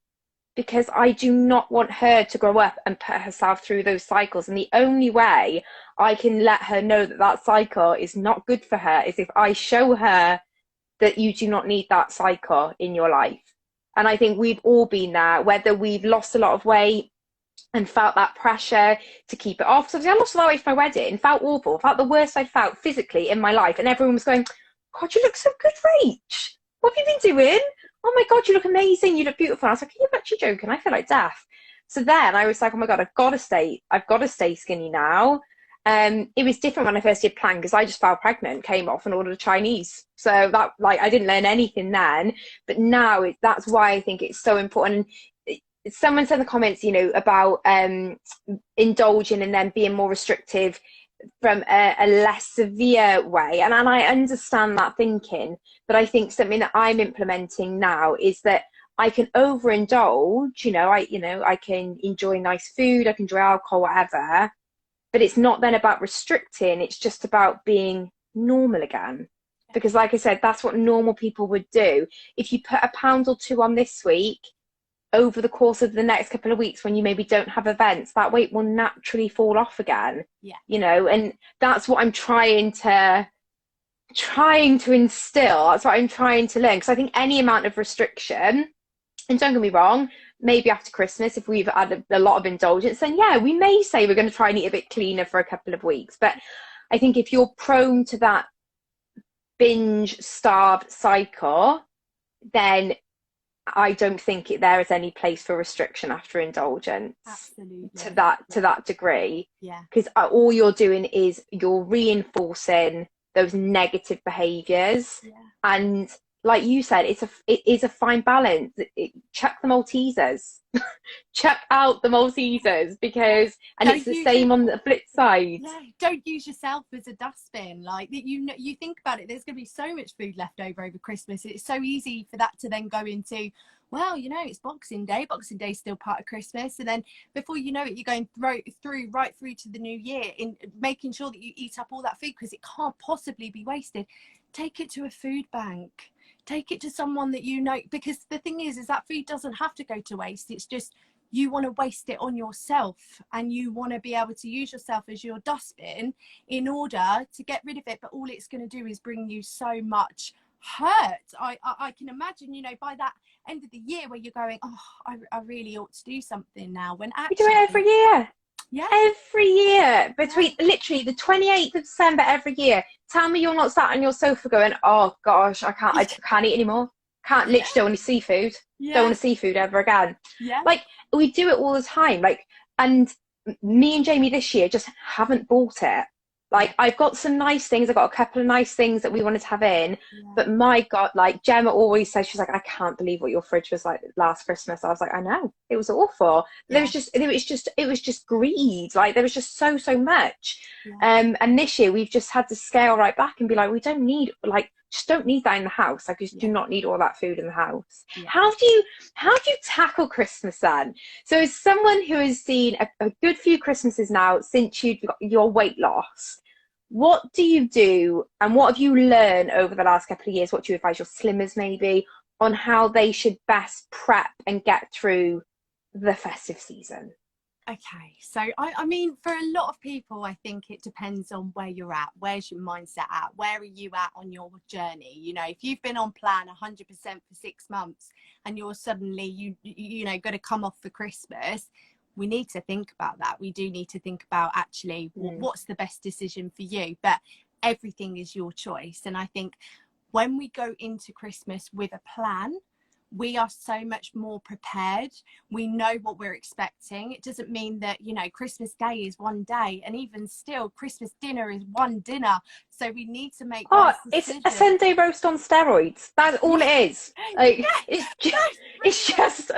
Speaker 3: because I do not want her to grow up and put herself through those cycles. And the only way I can let her know that that cycle is not good for her is if I show her that you do not need that cycle in your life. And I think we've all been there, whether we've lost a lot of weight and felt that pressure to keep it off. So I lost a lot of weight for my wedding, felt awful, felt the worst I'd felt physically in my life. And everyone was going, God, you look so good, Rach. What have you been doing? Oh my God, you look amazing. You look beautiful. And I was like, are you actually joking? I feel like death. So then I was like, oh my God, I've got to stay skinny now. It was different when I first did plan, because I just fell pregnant, came off and ordered a Chinese. So that, like, I didn't learn anything then, but now that's why I think it's so important. Someone said in the comments, you know, about indulging and then being more restrictive from a less severe way, and I understand that thinking, but I think something that I'm implementing now is that I can overindulge, I can enjoy nice food, I can enjoy alcohol, whatever, but it's not then about restricting, it's just about being normal again. Because like I said, that's what normal people would do. If you put a pound or 2 on this week, over the course of the next couple of weeks when you maybe don't have events, that weight will naturally fall off again. And that's what I'm trying to instill. That's what I'm trying to learn, because I think any amount of restriction, and don't get me wrong, maybe after Christmas, if we've had a lot of indulgence, then yeah, we may say we're going to try and eat a bit cleaner for a couple of weeks. But I think if you're prone to that binge starve cycle, then I don't think there is any place for restriction after indulgence.
Speaker 2: Absolutely.
Speaker 3: To that degree.
Speaker 2: Yeah.
Speaker 3: Because all you're doing is you're reinforcing those negative behaviours. Yeah. And like you said, it is a fine balance. Chuck the Maltesers. Chuck out the Maltesers, because it's the same on the flip side.
Speaker 2: Yeah, don't use yourself as a dustbin. Like, you think about it, there's going to be so much food left over Christmas. It's so easy for that to then go into, well, it's Boxing Day. Boxing Day is still part of Christmas, and then before you know it, you're going right through to the new year, in making sure that you eat up all that food, because it can't possibly be wasted. Take it to a food bank. Take it to someone that you know, because the thing is that food doesn't have to go to waste. It's just you want to waste it on yourself, and you want to be able to use yourself as your dustbin in order to get rid of it. But all it's going to do is bring you so much hurt. I can imagine, by that end of the year where you're going, oh, I really ought to do something now, when actually
Speaker 3: we do it every year.
Speaker 2: Yeah,
Speaker 3: every year, between literally the 28th of December every year. Tell me you're not sat on your sofa going, oh gosh, I can't eat anymore. Literally don't want to seafood. Don't want to seafood ever again.
Speaker 2: Yeah.
Speaker 3: Like, we do it all the time. Like, and me and Jamie this year just haven't bought it. Like, I've got some nice things. I've got a couple of nice things that we wanted to have in. Yeah. But my God, like, Gemma always says, she's like, I can't believe what your fridge was like last Christmas. I was like, I know, it was awful. Yeah. It was just greed. Like, there was just so much. Yeah. And this year we've just had to scale right back and be like, we don't need, like, just don't need that in the house. Like, you just do
Speaker 2: Yeah.
Speaker 3: not need all that food in the house.
Speaker 2: Yeah.
Speaker 3: How do you tackle Christmas then? So as someone who has seen a good few Christmases now since you got your weight loss, what do you do, and what have you learned over the last couple of years? What do you advise your slimmers maybe on how they should best prep and get through the festive season?
Speaker 2: Okay, so I mean, for a lot of people, I think it depends on where you're at. Where's your mindset at? Where are you at on your journey? You know, if you've been on plan 100% for 6 months and you're suddenly, you know, got to come off for Christmas, we need to think about that. We do need to think about actually what's the best decision for you. But everything is your choice. And I think when we go into Christmas with a plan, we are so much more prepared. We know what we're expecting. It doesn't mean that, you know, Christmas Day is one day, and even still Christmas dinner is one dinner. So we need to make those decisions.
Speaker 3: It's a Sunday roast on steroids. That's all it is. Like, it's just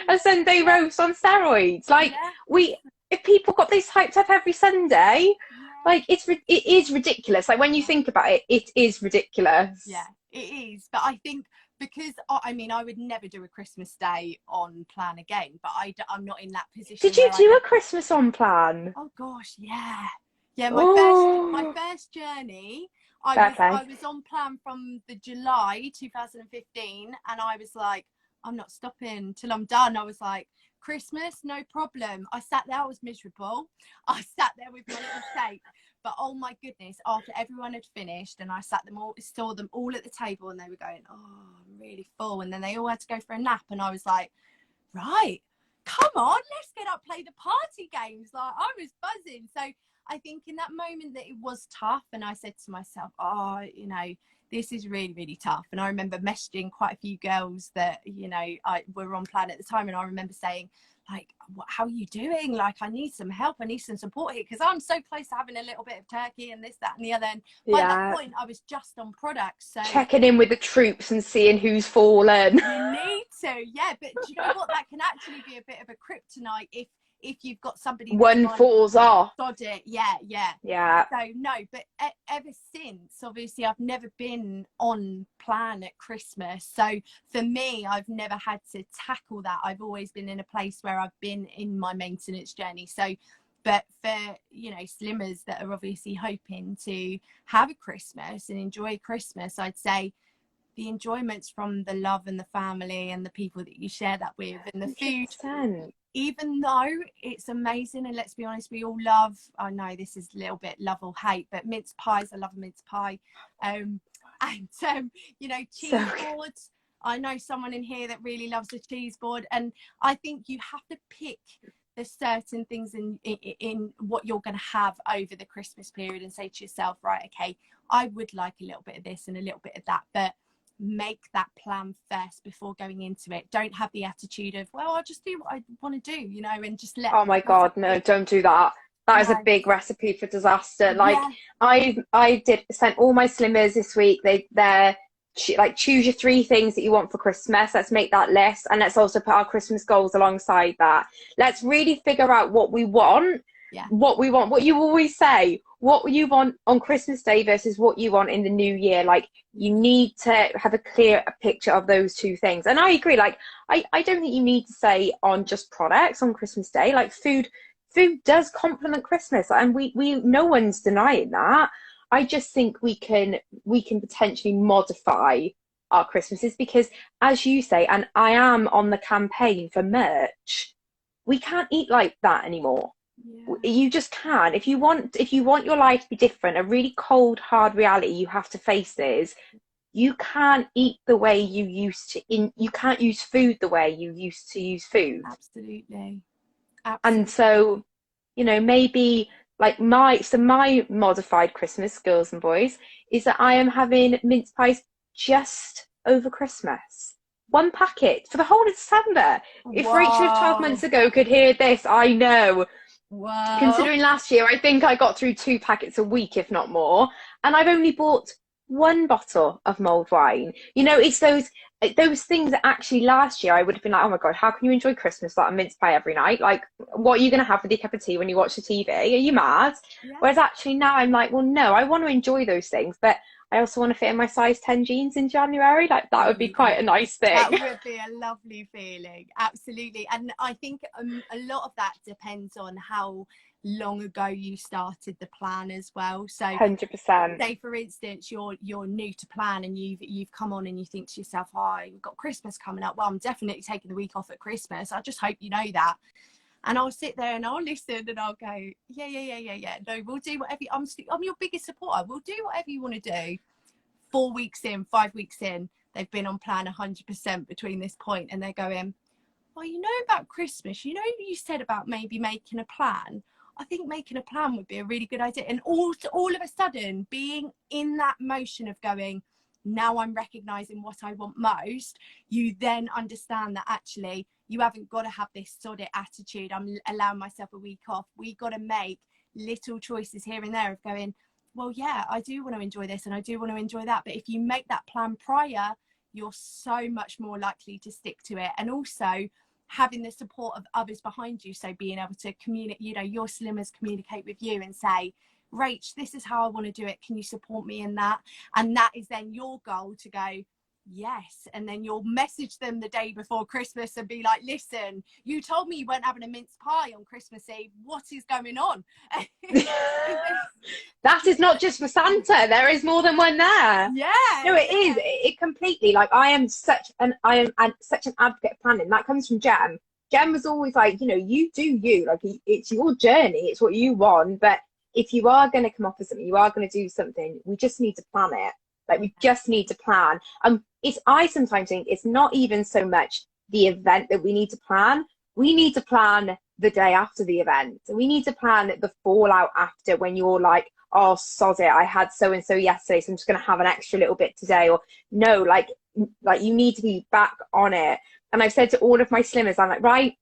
Speaker 3: a Sunday roast on steroids. Like, if people got this hyped up every Sunday, like, it is ridiculous. Like, when you think about it, it is ridiculous.
Speaker 2: Yeah, it is. But I think, because I mean, I would never do a Christmas Day on plan again, but I'm not in that position.
Speaker 3: Did you do a Christmas on plan?
Speaker 2: Oh gosh, yeah. My first journey, I was on plan from the July 2015, and I was like, I'm not stopping till I'm done. I was like, Christmas, no problem. I sat there, I was miserable. I sat there with my little tape. But oh my goodness, after everyone had finished and I saw them all at the table, and they were going, oh, I'm really full. And then they all had to go for a nap. And I was like, right, come on, let's get up, play the party games. Like, I was buzzing. So I think in that moment that it was tough. And I said to myself, oh, you know, this is really, really tough. And I remember messaging quite a few girls that, you know, were on plan at the time. And I remember saying, like, how are you doing? Like, I need some help. I need some support here, because I'm so close to having a little bit of turkey and this, that, and the other. And by that point, I was just on products. So
Speaker 3: checking in with the troops and seeing who's fallen.
Speaker 2: You need to, yeah. But do you know what? That can actually be a bit of a kryptonite if you've got somebody
Speaker 3: one falls off.
Speaker 2: Sod it. Yeah. So no, but ever since, obviously, I've never been on plan at Christmas. So for me, I've never had to tackle that. I've always been in a place where I've been in my maintenance journey. So, but for, you know, slimmers that are obviously hoping to have a Christmas and enjoy Christmas, I'd say the enjoyment's from the love and the family and the people that you share that with, and the
Speaker 3: 100%.
Speaker 2: food. Even though it's amazing, and let's be honest, we all love, I know this is a little bit love or hate, but mince pies, I love a mince pie. You know, cheese boards. I know someone in here that really loves a cheese board, and I think you have to pick the certain things in what you're going to have over the Christmas period and say to yourself, right, okay, I would like a little bit of this and a little bit of that, but make that plan first before going into it. Don't have the attitude of, well, I'll just do what I want to do, you know, and just let.
Speaker 3: Oh my God, no, don't do that. That is a big recipe for disaster. Like, I sent all my slimmers this week. They're like, choose your 3 things that you want for Christmas. Let's make that list, and let's also put our Christmas goals alongside that. Let's really figure out what we want. What you always say, what you want on Christmas Day versus what you want in the new year. Like, you need to have a clear picture of those 2 things. And I agree, like, I don't think you need to say on just products on Christmas Day. Like, food does complement Christmas, and we no one's denying that. I just think we can potentially modify our Christmases, because, as you say, and I am on the campaign for merch, we can't eat like that anymore. You just can't. If you want your life to be different, a really cold, hard reality you have to face is you can't eat the way you used to. You can't use food the way you used to use food.
Speaker 2: Absolutely.
Speaker 3: And so, you know, maybe like my modified Christmas, girls and boys, is that I am having mince pies just over Christmas. 1 packet for the whole of December. If Rachel of 12 months ago could hear this, I know.
Speaker 2: Wow.
Speaker 3: Considering last year, I think I got through 2 packets a week, if not more. And I've only bought 1 bottle of mulled wine. You know, it's those, those things that actually last year I would have been like, oh my God, how can you enjoy Christmas like a mince pie every night? Like, what are you going to have with your cup of tea when you watch the TV? Are you mad?
Speaker 2: Yeah.
Speaker 3: Whereas actually now I'm like, well, no, I want to enjoy those things, but I also want to fit in my size 10 jeans in January. Like, that would be quite a nice
Speaker 2: That
Speaker 3: thing.
Speaker 2: would be a lovely feeling. Absolutely. And I think a lot of that depends on how long ago you started the plan as well. So
Speaker 3: 100%.
Speaker 2: say for instance you're new to plan and you've come on and you think to yourself, oh, we've got Christmas coming up, well, I'm definitely taking the week off at Christmas, I just hope you know that. And I'll sit there and I'll listen and I'll go, yeah, no, we'll do whatever I'm your biggest supporter, we'll do whatever you want to do. 4 weeks in, 5 weeks in, they've been on plan 100% between this point, and they're going, well, you know about Christmas, you know, you said about maybe making a plan. I think making a plan would be a really good idea. And all of a sudden, being in that motion of going, now I'm recognizing what I want most, you then understand that actually you haven't got to have this sort of attitude, I'm allowing myself a week off. We got to make little choices here and there of going, well, yeah, I do want to enjoy this and I do want to enjoy that. But if you make that plan prior, you're so much more likely to stick to it. And also having the support of others behind you, so being able to communicate, you know, your slimmers communicate with you and say, Rach, this is how I want to do it, can you support me in that? And that is then your goal to go, yes. And then you'll message them the day before Christmas and be like, listen, you told me you weren't having a mince pie on Christmas Eve, what is going on?
Speaker 3: That is not just for Santa, there is more than one there.
Speaker 2: Yeah,
Speaker 3: no, it is. It completely, like, I am such an advocate of planning. That comes from Jem was always like, you know, you do you, like, it's your journey, it's what you want, but if you are going to come up with something, you are going to do something, we just need to plan it. Like, we just need to plan. I sometimes think it's not even so much the event that we need to plan. We need to plan the day after the event. We need to plan the fallout after, when you're like, oh, sod it, I had so and so yesterday, so I'm just going to have an extra little bit today. Or no, like you need to be back on it. And I've said to all of my slimmers, I'm like, right,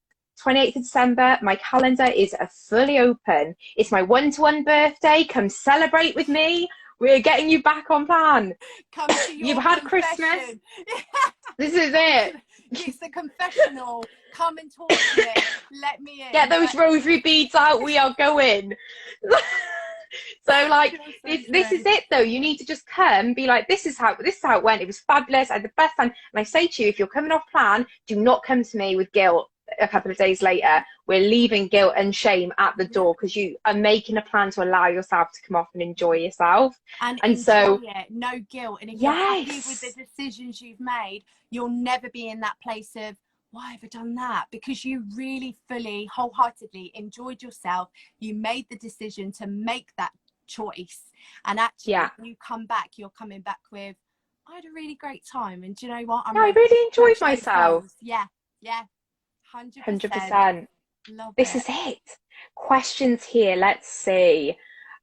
Speaker 3: 28th of December, my calendar is fully open. It's my 1-to-1 birthday. Come celebrate with me. We're getting you back on plan.
Speaker 2: Come to your
Speaker 3: You've had
Speaker 2: confession.
Speaker 3: Christmas. This is it.
Speaker 2: It's the confessional. Come and talk to me. Let me in.
Speaker 3: Get those rosary beads out. We are going. So, like, this is it though. You need to just come, be like, this is how it went. It was fabulous. I had the best time. And I say to you, if you're coming off plan, do not come to me with guilt a couple of days later. We're leaving guilt and shame at the door, because you are making a plan to allow yourself to come off and enjoy yourself.
Speaker 2: And
Speaker 3: so
Speaker 2: it, no guilt. And if you're happy with the decisions you've made, you'll never be in that place of, why have I done that? Because you really fully, wholeheartedly enjoyed yourself. You made the decision to make that choice. And actually, when you come back, you're coming back with, I had a really great time. And do you know what?
Speaker 3: I really enjoyed myself.
Speaker 2: Yeah.
Speaker 3: 100%.
Speaker 2: This
Speaker 3: is it. Questions here. Let's see.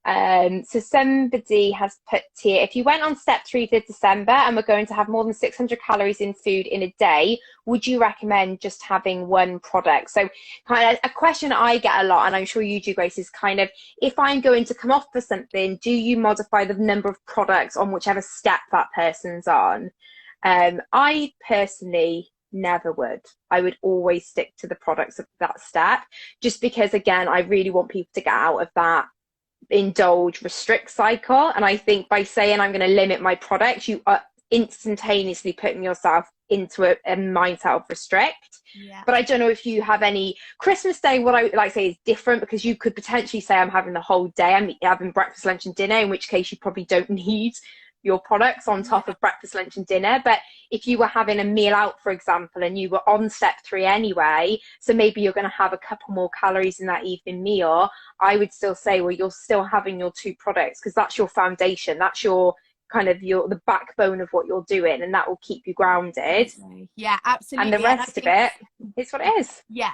Speaker 3: So somebody has put here, if you went on step 3 for December and we're going to have more than 600 calories in food in a day, would you recommend just having one product? So kind of a question I get a lot, and I'm sure you do, Grace, is kind of, if I'm going to come off for something, do you modify the number of products on whichever step that person's on? I personally never would. I would always stick to the products of that step, just because, again, I really want people to get out of that indulge restrict cycle. And I think by saying I'm going to limit my products, you are instantaneously putting yourself into a mindset of restrict. But I don't know if you have any. Christmas Day, what I would like to say, is different, because you could potentially say I'm having the whole day, I'm having breakfast, lunch and dinner, in which case you probably don't need your products on top of breakfast, lunch and dinner. But if you were having a meal out, for example, and you were on step 3 anyway, so maybe you're going to have a couple more calories in that evening meal, I would still say, well, you're still having your 2 products, because that's your foundation, that's your kind of the backbone of what you're doing, and that will keep you grounded.
Speaker 2: Yeah, absolutely.
Speaker 3: And the rest of it is what it is.
Speaker 2: Yeah.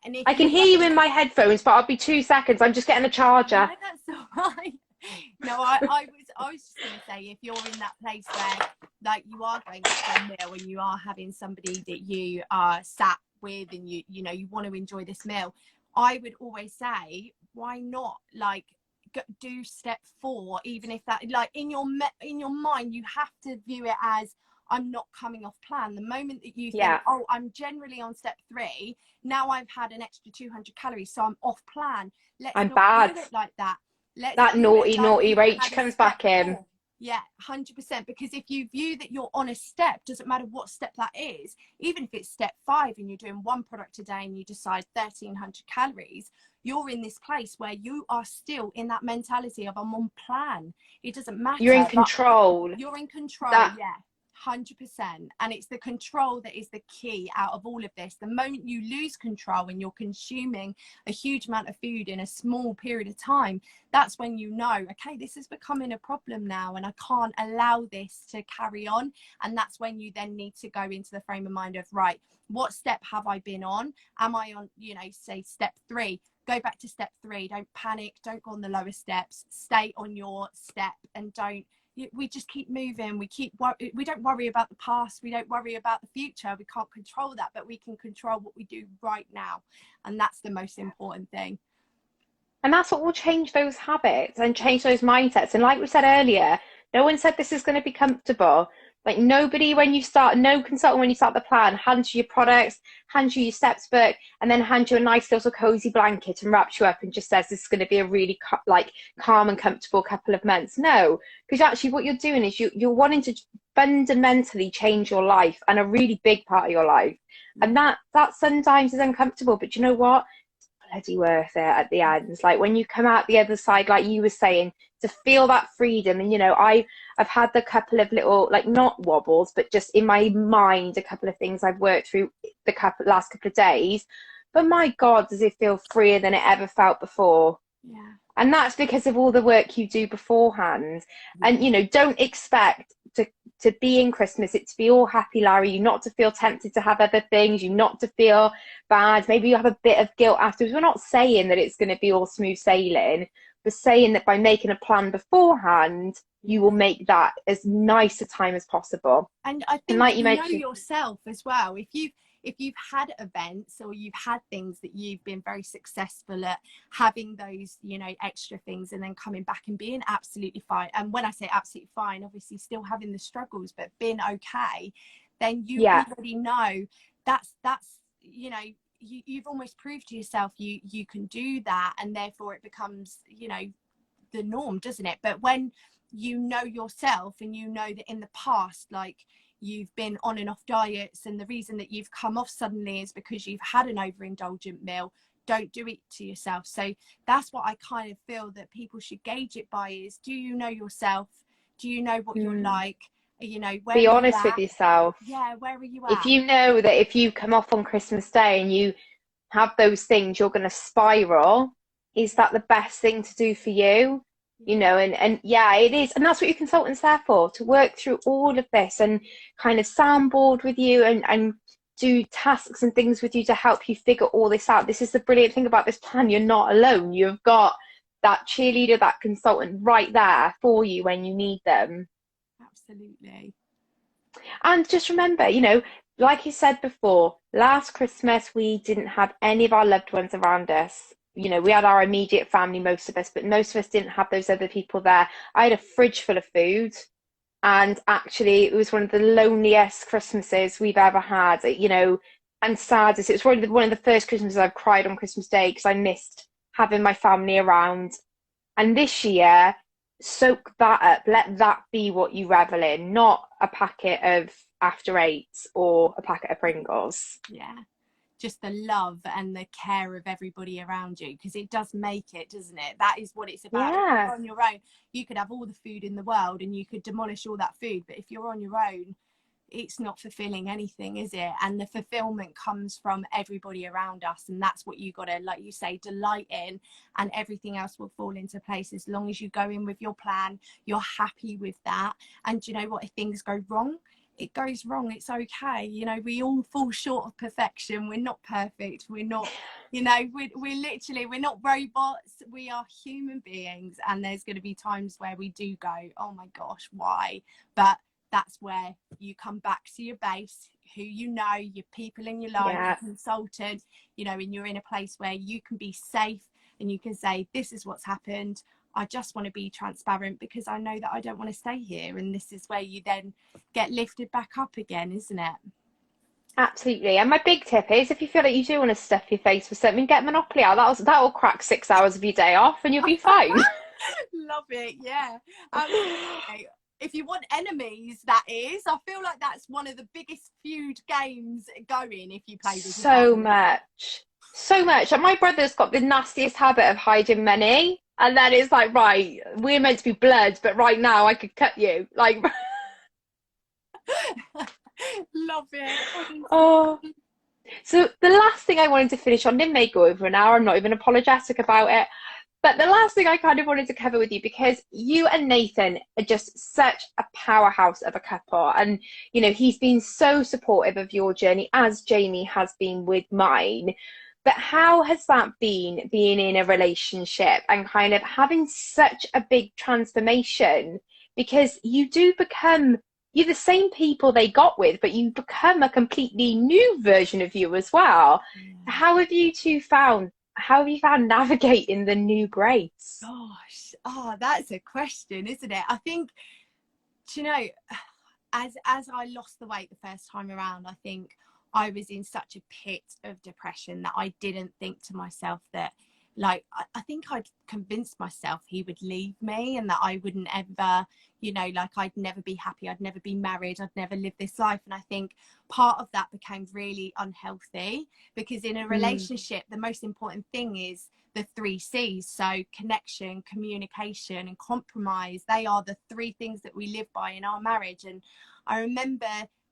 Speaker 2: And if
Speaker 3: I can hear you in my headphones, but I'll be 2 seconds. I'm just getting a charger.
Speaker 2: No, that's all right. No, I was just going to say, if you're in that place where, like, you are going to a meal and you are having somebody that you are sat with, and you know you want to enjoy this meal, I would always say, why not, like, do step 4, even if that, like, in your mind, you have to view it as, I'm not coming off plan. The moment that you think,
Speaker 3: Yeah.
Speaker 2: oh, I'm generally on step 3, now I've had an extra 200 calories, so I'm off plan. Let's
Speaker 3: I'm
Speaker 2: not
Speaker 3: bad.
Speaker 2: do it like that. Let's
Speaker 3: That
Speaker 2: do it
Speaker 3: naughty,
Speaker 2: like
Speaker 3: naughty
Speaker 2: you've
Speaker 3: Rach
Speaker 2: had a
Speaker 3: comes
Speaker 2: step
Speaker 3: back in.
Speaker 2: 4. Yeah, 100%. Because if you view that you're on a step, doesn't matter what step that is, even if it's step 5 and you're doing one product a day and you decide 1,300 calories, you're in this place where you are still in that mentality of I'm on plan. It doesn't matter.
Speaker 3: You're in control.
Speaker 2: You're in control,
Speaker 3: That,
Speaker 2: yeah. 100%. And it's the control that is the key out of all of this. The moment you lose control and you're consuming a huge amount of food in a small period of time, that's when you know, okay, this is becoming a problem now and I can't allow this to carry on. And that's when you then need to go into the frame of mind of, right, what step have I been on? Am I on, you know, say step 3? Go back to step 3. Don't panic. Don't go on the lower steps. Stay on your step and don't. We just keep moving. We don't worry about the past. We don't worry about the future. We can't control that, but we can control what we do right now, and that's the most important thing.
Speaker 3: and that's what will change those habits and change those mindsets. And like we said earlier, no one said this is going to be comfortable. Like nobody, when you start, no consultant, when you start the plan, hands you your products, hands you your steps book, and then hands you a nice little cozy blanket and wraps you up and just says this is going to be a really calm and comfortable couple of months. No, because actually what you're doing is you're wanting to fundamentally change your life and a really big part of your life. And that sometimes is uncomfortable, but you know what? Bloody worth it at the end. Like when you come out the other side, like you were saying, to feel that freedom. And you know, I've had the couple of little, like, not wobbles, but just in my mind, a couple of things I've worked through the last couple of days. But my God, does it feel freer than it ever felt before?
Speaker 2: Yeah.
Speaker 3: And that's because of all the work you do beforehand. And you know, don't expect to be in Christmas, it to be all happy Larry, you not to feel tempted to have other things, you not to feel bad, maybe you have a bit of guilt afterwards. We're not saying that it's going to be all smooth sailing. We're saying that by making a plan beforehand, you will make that as nice a time as possible.
Speaker 2: And I think
Speaker 3: and like
Speaker 2: you
Speaker 3: mentioned,
Speaker 2: know yourself as well. If you've had events or you've had things that you've been very successful at, having those, you know, extra things and then coming back and being absolutely fine. And when I say absolutely fine, obviously still having the struggles, but being okay, then you already know that's, you know, you've almost proved to yourself you can do that, and therefore it becomes, you know, the norm, doesn't it? But when you know yourself and you know that in the past, like, you've been on and off diets and the reason that you've come off suddenly is because you've had an overindulgent meal, don't do it to yourself. So that's what I kind of feel that people should gauge it by is, do you know yourself? Do you know what you're like? You know, where
Speaker 3: be
Speaker 2: are
Speaker 3: honest
Speaker 2: you
Speaker 3: with
Speaker 2: at?
Speaker 3: yourself.
Speaker 2: Yeah, where are you at?
Speaker 3: If you know that if you come off on Christmas Day and you have those things, you're going to spiral, is that the best thing to do for you? You know, and yeah, it is. And that's what your consultant's there for, to work through all of this and kind of soundboard with you and do tasks and things with you to help you figure all this out. This is the brilliant thing about this plan. You're not alone. You've got that cheerleader, that consultant right there for you when you need them.
Speaker 2: Absolutely.
Speaker 3: And just remember, you know, like you said before, last Christmas we didn't have any of our loved ones around us. You know, we had our immediate family, most of us, but most of us didn't have those other people there. I had a fridge full of food, and actually it was one of the loneliest Christmases we've ever had, you know, and saddest. It was probably one of the first Christmases I've cried on Christmas Day because I missed having my family around. And this year, soak that up. Let that be what you revel in, not a packet of After Eights or a packet of Pringles.
Speaker 2: Yeah. Just the love and the care of everybody around you, because it does make it, doesn't it? That is what it's about. If you're on your own, you could have all the food in the world and you could demolish all that food, but if you're on your own, it's not fulfilling anything, is it? And the fulfillment comes from everybody around us, and that's what you got to, like you say, delight in, and everything else will fall into place as long as you go in with your plan, you're happy with that. And you know what, if things go wrong, it goes wrong, it's okay. You know, we all fall short of perfection. We're not perfect, we're not, you know, we're literally, we're not robots, we are human beings, and there's going to be times where we do go, oh my gosh, why? But that's where you come back to your base, who you know, your people in your life, your consultant, you know, and you're in a place where you can be safe and you can say, this is what's happened, I just want to be transparent because I know that I don't want to stay here. And this is where you then get lifted back up again, isn't it?
Speaker 3: Absolutely. And my big tip is, if you feel like you do want to stuff your face with something, get Monopoly out. That'll crack 6 hours of your day off and you'll be fine.
Speaker 2: Love it. Yeah, absolutely. If you want enemies, that is, I feel like that's one of the biggest feud games going if you play with
Speaker 3: So much. So much. And my brother's got the nastiest habit of hiding money. And then it's like, right, we're meant to be bloods, but right now I could cut you. Like,
Speaker 2: love it.
Speaker 3: oh. So the last thing I wanted to finish on, didn't make go over an hour. I'm not even apologetic about it. But the last thing I kind of wanted to cover with you, because you and Nathan are just such a powerhouse of a couple. And, you know, he's been so supportive of your journey, as Jamie has been with mine. But how has that been, being in a relationship and kind of having such a big transformation? Because you do become, you're the same people they got with, but you become a completely new version of you as well.
Speaker 2: Yeah.
Speaker 3: How have you found navigating the new Grace?
Speaker 2: Gosh, that's a question, isn't it? I think, do you know, as I lost the weight the first time around, I think I was in such a pit of depression that I didn't think to myself that, like, I think I'd convinced myself he would leave me and that I wouldn't ever, you know, like, I'd never be happy, I'd never be married, I'd never live this life. And I think part of that became really unhealthy, because in a relationship, the most important thing is the 3 C's. So connection, communication, and compromise. They are the 3 things that we live by in our marriage. And I remember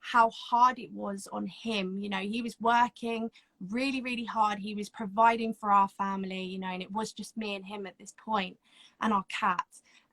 Speaker 2: how hard it was on him. You know, he was working really, really hard. He was providing for our family, you know, and it was just me and him at this point, and our cat.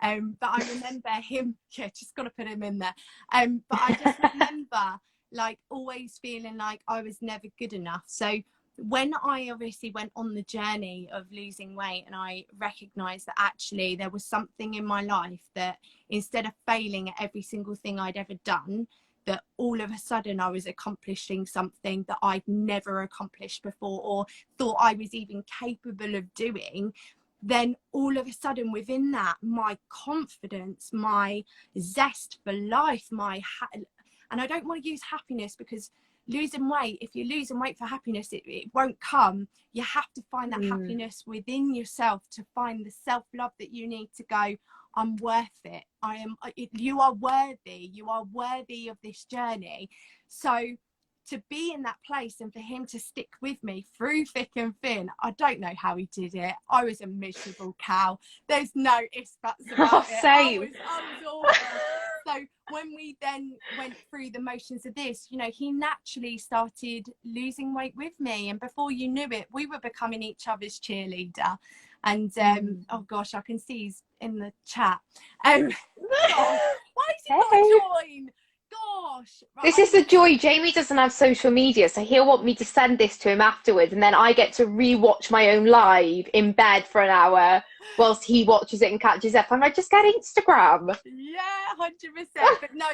Speaker 2: But I remember him, yeah, just got to put him in there. But I just remember, like, always feeling like I was never good enough. So when I obviously went on the journey of losing weight, and I recognized that actually there was something in my life that, instead of failing at every single thing I'd ever done, that all of a sudden I was accomplishing something that I'd never accomplished before or thought I was even capable of doing, then all of a sudden within that, my confidence, my zest for life, and I don't want to use happiness, because losing weight, if you're losing weight for happiness, it won't come. You have to find that happiness within yourself, to find the self-love that you need to go, I'm worth it. You are worthy of this journey. So to be in that place and for him to stick with me through thick and thin, I don't know how he did it. I was a miserable cow. There's no ifs, buts about it.
Speaker 3: Same.
Speaker 2: I was awful. So when we then went through the motions of this, you know, he naturally started losing weight with me. And before you knew it, we were becoming each other's cheerleader. And oh gosh, I can see he's in the chat. Why is he not join? Gosh. Right,
Speaker 3: This is the joy. Jamie doesn't have social media, so he'll want me to send this to him afterwards, and then I get to re-watch my own live in bed for an hour whilst he watches it and catches up. I'm like, just get Instagram.
Speaker 2: Yeah, 100%. But no,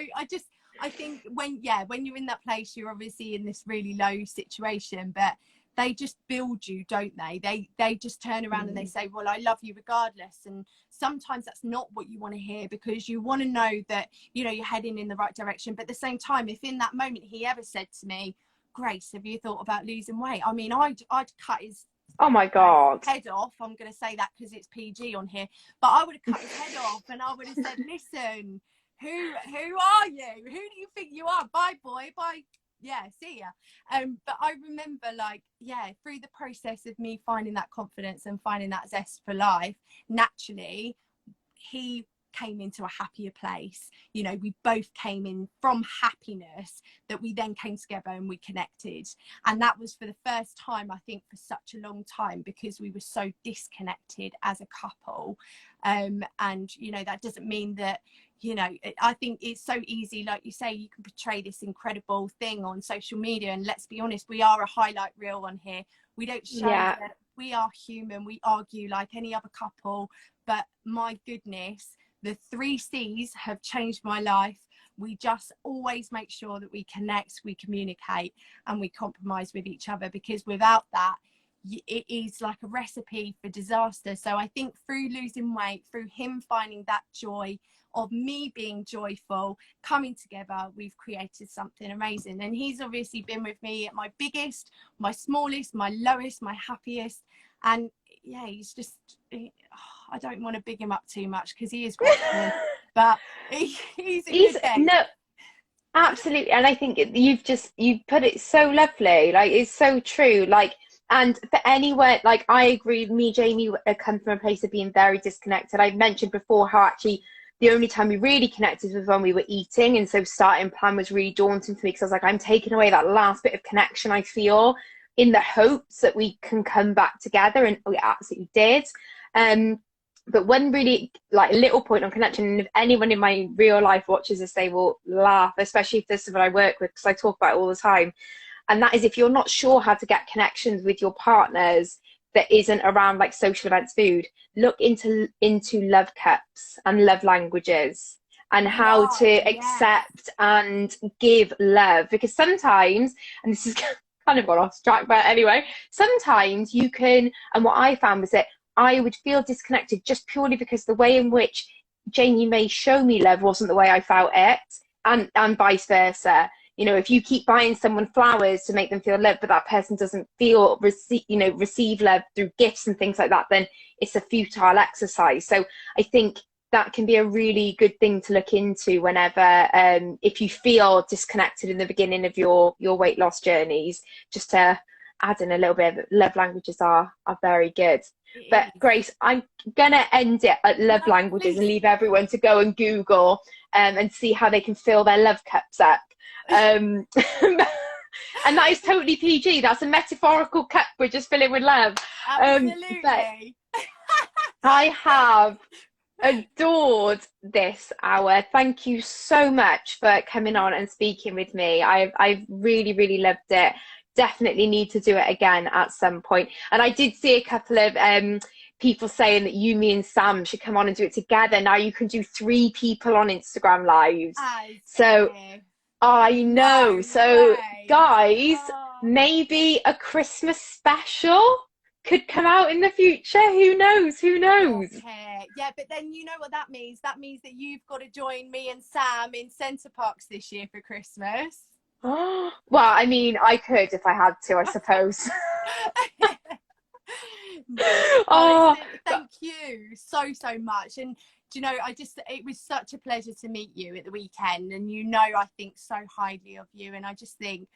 Speaker 2: I think when you're in that place, you're obviously in this really low situation, but they just build you, don't they? They just turn around and they say, well, I love you regardless. And sometimes that's not what you want to hear, because you want to know that, you know, you're heading in the right direction. But at the same time, if in that moment he ever said to me, Grace, have you thought about losing weight? I mean, I'd cut his
Speaker 3: Oh my God.
Speaker 2: head off. I'm going to say that because it's PG on here, but I would have cut his head off, and I would have said, listen, who are you? Who do you think you are? Bye, boy. Bye. Yeah, see ya. But I remember, like, yeah, through the process of me finding that confidence and finding that zest for life, naturally he came into a happier place. You know, we both came in from happiness, that we then came together and we connected. And that was for the first time, I think, for such a long time, because we were so disconnected as a couple. And, you know, that doesn't mean that, you know, I think it's so easy, like you say, you can portray this incredible thing on social media. And let's be honest, we are a highlight reel on here. We don't show that we are human. We argue like any other couple. But my goodness, the 3 C's have changed my life. We just always make sure that we connect, we communicate, and we compromise with each other, because without that, it is like a recipe for disaster. So I think through losing weight, through him finding that joy of me being joyful, coming together, we've created something amazing. And he's obviously been with me at my biggest, my smallest, my lowest, my happiest. And yeah, he's just, I don't want to big him up too much because he is watching, but he's a good day.
Speaker 3: No, absolutely. And I think you've put it so lovely. Like, it's so true. Like, and for anyone, like, I agree, me, Jamie, come from a place of being very disconnected. I've mentioned before how actually the only time we really connected was when we were eating. And so starting plan was really daunting for me because I was like, I'm taking away that last bit of connection I feel, in the hopes that we can come back together. And we absolutely did. But one really like little point on connection, and if anyone in my real life watches this, they will laugh, especially if this is someone I work with, because I talk about it all the time. And that is, if you're not sure how to get connections with your partners that isn't around like social events, food, look into love cups and love languages and how to accept and give love. Because sometimes, and this is kind of gone off track, but anyway, sometimes you can, and what I found was that I would feel disconnected just purely because the way in which Jamie may show me love wasn't the way I felt it, and vice versa. You know, if you keep buying someone flowers to make them feel loved, but that person doesn't feel receive love through gifts and things like that, then it's a futile exercise. So I think that can be a really good thing to look into whenever, if you feel disconnected in the beginning of your weight loss journeys, just to add in a little bit of love languages are very good. But Grace, I'm gonna end it at love languages and leave everyone to go and Google and see how they can fill their love cups up. And that is totally PG. That's a metaphorical cup we're just filling with love.
Speaker 2: Absolutely.
Speaker 3: But I have adored this hour. Thank you so much for coming on and speaking with me. I've really loved it. Definitely need to do it again at some point. And I did see a couple of people saying that you, me and Sam should come on and do it together. Now you can do 3 people on Instagram lives. So I know. So guys, maybe a Christmas special could come out in the future. Who knows?
Speaker 2: Okay. Yeah, but then you know what that means? That means that you've got to join me and Sam in Centre Parks this year for Christmas.
Speaker 3: Well, I mean, I could if I had to, I suppose.
Speaker 2: Thank you so much. And do you know, it was such a pleasure to meet you at the weekend, and you know I think so highly of you, and I just think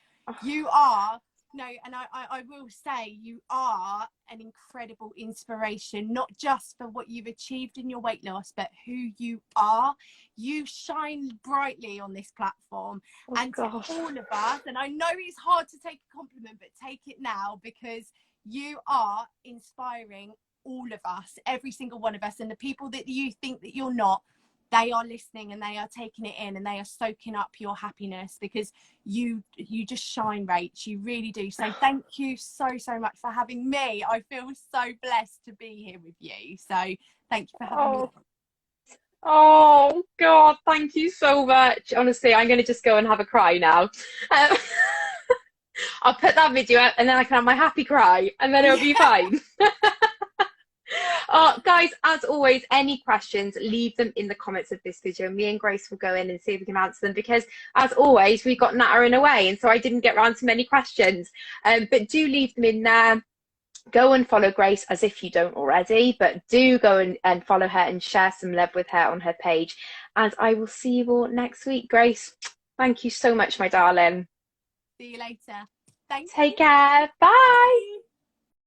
Speaker 2: you are and I will say you are an incredible inspiration, not just for what you've achieved in your weight loss, but who you are. You shine brightly on this platform, and to all of us, and I know it's hard to take a compliment, but take it now, because you are inspiring all of us, every single one of us, and the people that you think that you're not, they are listening and they are taking it in and they are soaking up your happiness, because you just shine, Rach. You really do. So thank you so much for having me. I feel so blessed to be here with you. So thank you for having me.
Speaker 3: Oh God, thank you so much. Honestly, I'm going to just go and have a cry now. I'll put that video up and then I can have my happy cry and then it'll be fine. Guys, as always, any questions, leave them in the comments of this video. Me and Grace will go in and see if we can answer them, because as always, we got nattering away and so I didn't get around to many questions. But do leave them in there. Go and follow Grace as if you don't already, but do go and follow her and share some love with her on her page. And I will see you all next week. Grace, thank you so much, my darling.
Speaker 2: See you later. Thanks.
Speaker 3: Take care. Bye.